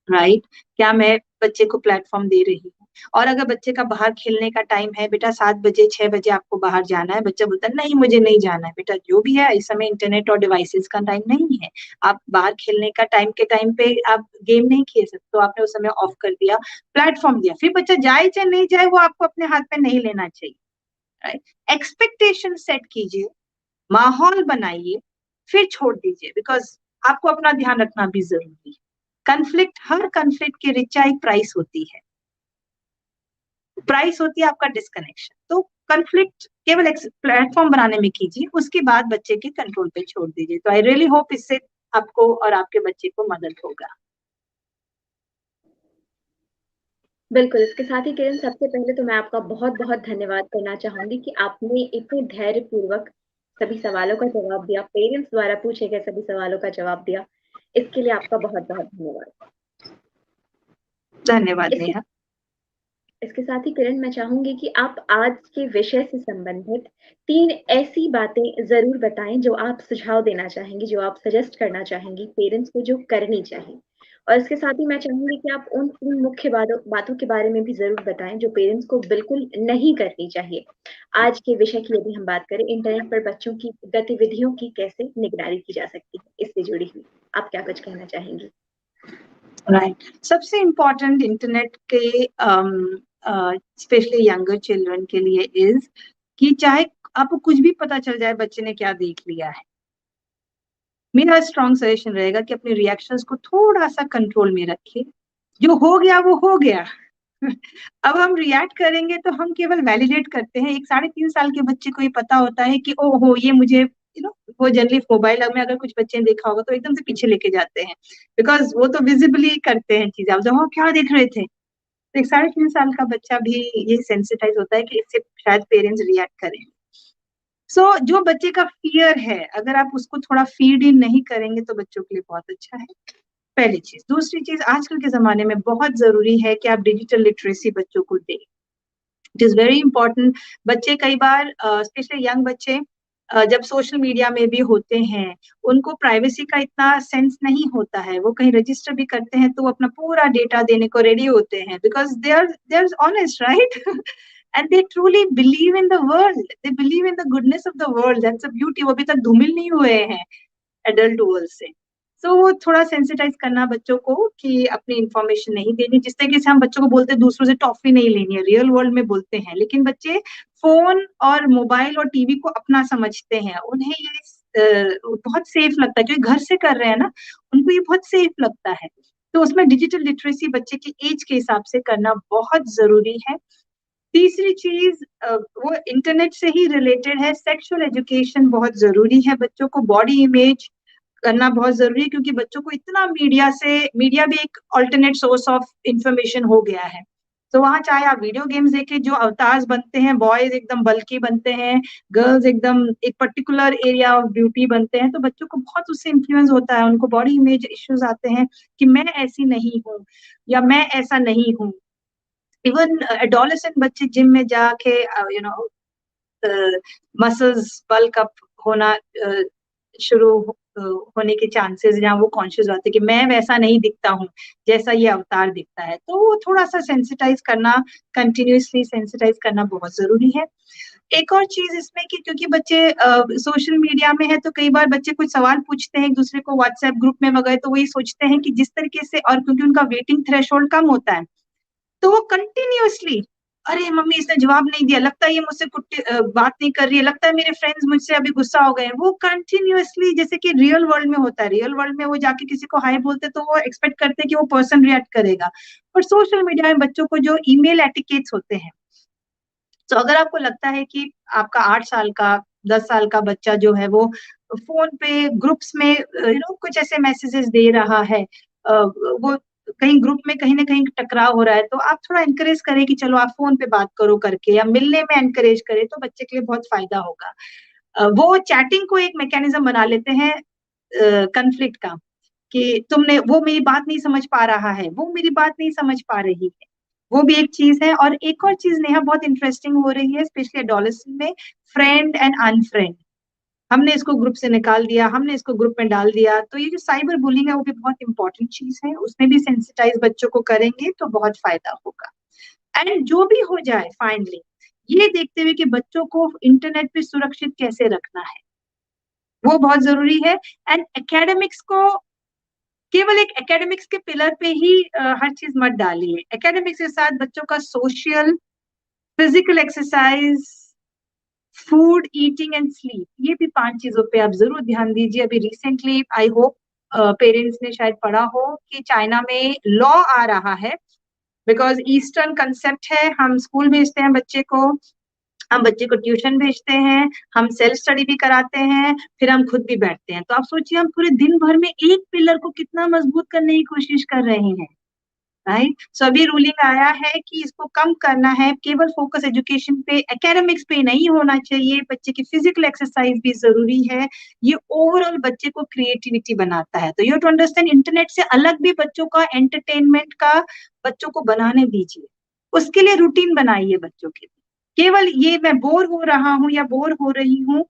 राइट, क्या मैं बच्चे को प्लेटफॉर्म दे रही हूँ? और अगर बच्चे का बाहर खेलने का टाइम है, बेटा 7 बजे 6 बजे आपको बाहर जाना है, बच्चा बोलता है नहीं मुझे नहीं जाना है, बेटा जो भी है इस समय इंटरनेट और डिवाइसेस का टाइम नहीं है, आप बाहर खेलने का टाइम के टाइम पे आप गेम नहीं खेल सकते, तो आपने उस समय ऑफ कर दिया, प्लेटफॉर्म दिया, फिर बच्चा जाए चाहे नहीं जाए वो आपको अपने हाथ में नहीं लेना चाहिए, राइट। एक्सपेक्टेशन सेट कीजिए, माहौल बनाइए, फिर छोड़ दीजिए, बिकॉज आपको अपना ध्यान रखना भी जरूरी है। कन्फ्लिक्ट, हर कन्फ्लिक्ट की रिचा एक प्राइस होती है, प्राइस होती है आपका डिस्कनेक्शन। तो कन्फ्लिक्ट केवल एक प्लेटफॉर्म बनाने में कीजिए, उसके बाद बच्चे के कंट्रोल पे छोड़ दीजिए। तो आई रियली होप इससे आपको और आपके बच्चे को मदद होगा। बिल्कुल, इसके साथ ही किरण, सबसे पहले तो मैं आपका बहुत-बहुत धन्यवाद करना चाहूँगी कि आपने इतने धैर्यपूर्वक सभी सवालों का जवाब दिया, पेरेंट्स द्वारा पूछे गए सभी सवालों का जवाब दिया। इसके लिए आपका बहुत-बहुत धन्यवाद। धन्यवाद इसके नेहा। इसके साथ ही किरण, मैं चाहूँगी कि आप आज के विषय से संबंधित 3 ऐसी बातें ज़रूर बताएँ जो आप सुझाव देना चाहेंगी, जो आप सजेस्ट करना चाहेंगी पेरेंट्स को जो करनी चाहिए। और इसके साथ ही मैं चाहूँगी कि आप उन 3 मुख्य बातों के बारे में भी ज़रूर बताएँ जो पेरेंट्स को बिल्कुल नहीं करनी चाहिए। आज के विषय की यदि हम बात करें, इंटरनेट पर बच्चों की गतिविधियों की कैसे निगरानी की जा सकती है, इससे जुड़ी हुई। आप क्या कुछ कहना चाहेंगी? राइट, सबसे इम्पोर्टेंट इंटरनेट के स्पेशली यंगर चिल्ड्रन के लिए इज कि चाहे आपको कुछ भी पता चल जाए बच्चे ने क्या देख लिया है, मेरा स्ट्रॉन्ग सजेशन रहेगा कि अपने रिएक्शंस को थोड़ा सा कंट्रोल में रखिए। जो हो गया वो हो गया। अब हम रिएक्ट करेंगे तो हम केवल वैलिडेट करते हैं। एक 3.5 साल के बच्चे को ये पता होता है कि ओहो ये मुझे वो जनरली मोबाइल में अगर कुछ बच्चे ने देखा होगा तो एकदम से पीछे लेके जाते हैं, बिकॉज वो तो विजिबली करते हैं चीजें। अब जब क्या देख रहे थे, तो एक 3.5 साल का बच्चा भी ये सेंसिटाइज होता है कि इससे शायद पेरेंट्स रिएक्ट करें। सो जो बच्चे का फियर है, अगर आप उसको थोड़ा फीड इन नहीं करेंगे तो बच्चों के लिए बहुत अच्छा है, पहली चीज। दूसरी चीज, आजकल के जमाने में बहुत जरूरी है कि आप डिजिटल लिटरेसी बच्चों को दें। It is very important. बच्चे कई बार स्पेशली यंग बच्चे जब सोशल मीडिया में भी होते हैं, उनको प्राइवेसी का इतना सेंस नहीं होता है, वो कहीं रजिस्टर भी करते हैं तो वो अपना पूरा डेटा देने को रेडी होते हैं, because they are honest, right. And they truly believe in the world, they believe in the goodness of the world, that's a beauty. वो अभी तक धूमिल नहीं हुए हैं एडल्ट वर्ल्ड से। तो वो थोड़ा सेंसिटाइज करना बच्चों को कि अपनी इंफॉर्मेशन नहीं देनी। जिस तरीके से हम बच्चों को बोलते हैं दूसरों से टॉफी नहीं लेनी है, रियल वर्ल्ड में बोलते हैं, लेकिन बच्चे फोन और मोबाइल और टीवी को अपना समझते हैं। उन्हें ये बहुत सेफ लगता है, क्योंकि घर से कर रहे हैं ना, उनको ये बहुत सेफ लगता है। तो उसमें डिजिटल लिटरेसी बच्चे की एज के हिसाब से करना बहुत जरूरी है। तीसरी चीज, वो इंटरनेट से ही रिलेटेड है, सेक्सुअल एजुकेशन बहुत जरूरी है। बच्चों को बॉडी इमेज करना बहुत जरूरी है, क्योंकि बच्चों को इतना मीडिया भी एक अल्टरनेट सोर्स ऑफ इंफॉर्मेशन हो गया है। तो वहां चाहे आप वीडियो गेम्स देखें, जो अवतार्स बनते हैं, बॉयज एकदम बल्कि बनते हैं, गर्ल्स एकदम एक पर्टिकुलर एरिया ऑफ ब्यूटी बनते हैं, तो बच्चों को बहुत उससे इन्फ्लुएंस होता है, उनको बॉडी इमेज इश्यूज आते हैं कि मैं ऐसी नहीं हूँ या मैं ऐसा नहीं हूँ। इवन एडोलेसेंट बच्चे जिम में जाके मसल्स बल्क अप होना शुरू होने के चांसेस, जहाँ वो कॉन्शियस होते हैं कि मैं वैसा नहीं दिखता हूँ जैसा ये अवतार दिखता है। तो वो थोड़ा सा सेंसिटाइज करना, कंटिन्यूसली सेंसिटाइज करना बहुत जरूरी है। एक और चीज इसमें कि क्योंकि बच्चे सोशल मीडिया में है, तो कई बार बच्चे कुछ सवाल पूछते हैं एक दूसरे को व्हाट्सएप ग्रुप में वगैरह, तो वही सोचते हैं कि जिस तरीके से, और क्योंकि उनका वेटिंग थ्रेशोल्ड कम होता है, तो वो कंटिन्यूअसली, अरे मम्मी इसने जवाब नहीं दिया, लगता है ये मुझसे बात नहीं कर रही है, लगता है मेरे फ्रेंड्स मुझसे अभी गुस्सा हो गए हैं। वो कंटिन्यूअसली, जैसे कि रियल वर्ल्ड में होता है, रियल वर्ल्ड में वो जाके किसी को हाय बोलते तो वो एक्सपेक्ट करते हैं कि वो पर्सन रिएक्ट करेगा। और सोशल मीडिया में बच्चों को जो ईमेल एटिकेट्स होते हैं, तो अगर आपको लगता है कि आपका 8 साल का 10 साल का बच्चा जो है वो फोन पे ग्रुप्स में कुछ ऐसे मैसेजेस दे रहा है, वो कहीं ग्रुप में कहीं ना कहीं टकराव हो रहा है, तो आप थोड़ा एनकरेज करें कि चलो आप फोन पे बात करो करके, या मिलने में एनकरेज करें, तो बच्चे के लिए बहुत फायदा होगा। वो चैटिंग को एक मैकेनिज्म बना लेते हैं कन्फ्लिक्ट का, कि तुमने, वो मेरी बात नहीं समझ पा रहा है, वो मेरी बात नहीं समझ पा रही है। वो भी एक चीज है। और एक और चीज नेहा बहुत इंटरेस्टिंग हो रही है, स्पेशली एडोलेसेंट में, फ्रेंड एंड अनफ्रेंड। हमने इसको ग्रुप से निकाल दिया, हमने इसको ग्रुप में डाल दिया। तो ये जो साइबर बुलिंग है वो भी बहुत इंपॉर्टेंट चीज है, उसमें भी सेंसिटाइज बच्चों को करेंगे तो बहुत फायदा होगा। एंड जो भी हो जाए फाइनली, ये देखते हुए कि बच्चों को इंटरनेट पे सुरक्षित कैसे रखना है, वो बहुत जरूरी है। एंड एकेडमिक्स को केवल एक एकेडमिक्स के पिलर पे ही हर चीज मत डालिए। एकेडमिक्स के साथ बच्चों का social, physical exercise, food, eating and sleep, ये भी 5 चीजों पे आप जरूर ध्यान दीजिए। अभी रिसेंटली आई होप पेरेंट्स ने शायद पढ़ा हो कि चाइना में लॉ आ रहा है, बिकॉज ईस्टर्न कंसेप्ट है, हम स्कूल भेजते हैं बच्चे को, हम बच्चे को ट्यूशन भेजते हैं, हम सेल्फ स्टडी भी कराते हैं, फिर हम खुद भी बैठते हैं। तो आप सोचिए हम पूरे दिन भर में एक पिलर को कितना मजबूत करने की कोशिश कर रहे हैं, राइट। सो अभी रूलिंग आया है कि इसको कम करना है, केवल फोकस एजुकेशन पे, एकेडमिक्स पे नहीं होना चाहिए, बच्चे की फिजिकल एक्सरसाइज भी जरूरी है। ये ओवरऑल बच्चे को क्रिएटिविटी बनाता है। तो यू टू अंडरस्टैंड, इंटरनेट से अलग भी बच्चों का एंटरटेनमेंट का बच्चों को बनाने दीजिए, उसके लिए रूटीन बनाइए बच्चों के लिए। केवल ये मैं बोर हो रहा हूँ या बोर हो रही हूँ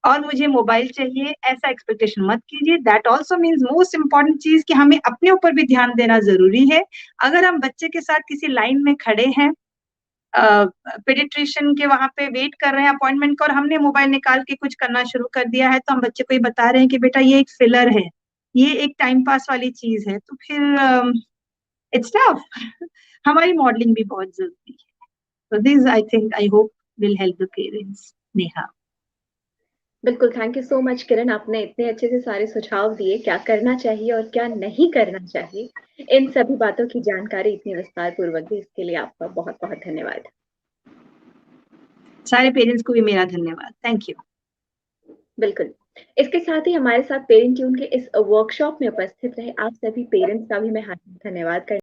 और मुझे मोबाइल चाहिए, ऐसा एक्सपेक्टेशन मत कीजिए। That also means most important चीज कि हमें अपने ऊपर भी ध्यान देना जरूरी है। अगर हम बच्चे के साथ किसी लाइन में खड़े हैं, पेडिट्रिशियन के वहां पे वेट कर रहे हैं अपॉइंटमेंट का, और हमने मोबाइल निकाल के कुछ करना शुरू कर दिया है, तो हम बच्चे को ये बता रहे हैं कि बेटा ये एक फिलर है, ये एक टाइम पास वाली चीज है, तो फिर इट्स टफ। हमारी मॉडलिंग भी बहुत जरूरी है। So this I think I hope will help the parents. Neha. बिल्कुल, थैंक यू सो मच किरण, आपने इतने अच्छे से सारे सुझाव दिए, क्या करना चाहिए और क्या नहीं करना चाहिए। इन सभी बातों की जानकारी इतनी विस्तार पूर्वक दी, इसके लिए आपका बहुत-बहुत धन्यवाद। सारे पेरेंट्स को भी मेरा धन्यवाद। Thank you. बिल्कुल। इसके साथ ही हमारे साथ पेरेंट ट्यून के इस वर्कशॉप में उपस्थित रहे आप सभी पेरेंट्स का भी मैं हार्दिक धन्यवाद करती हूँ।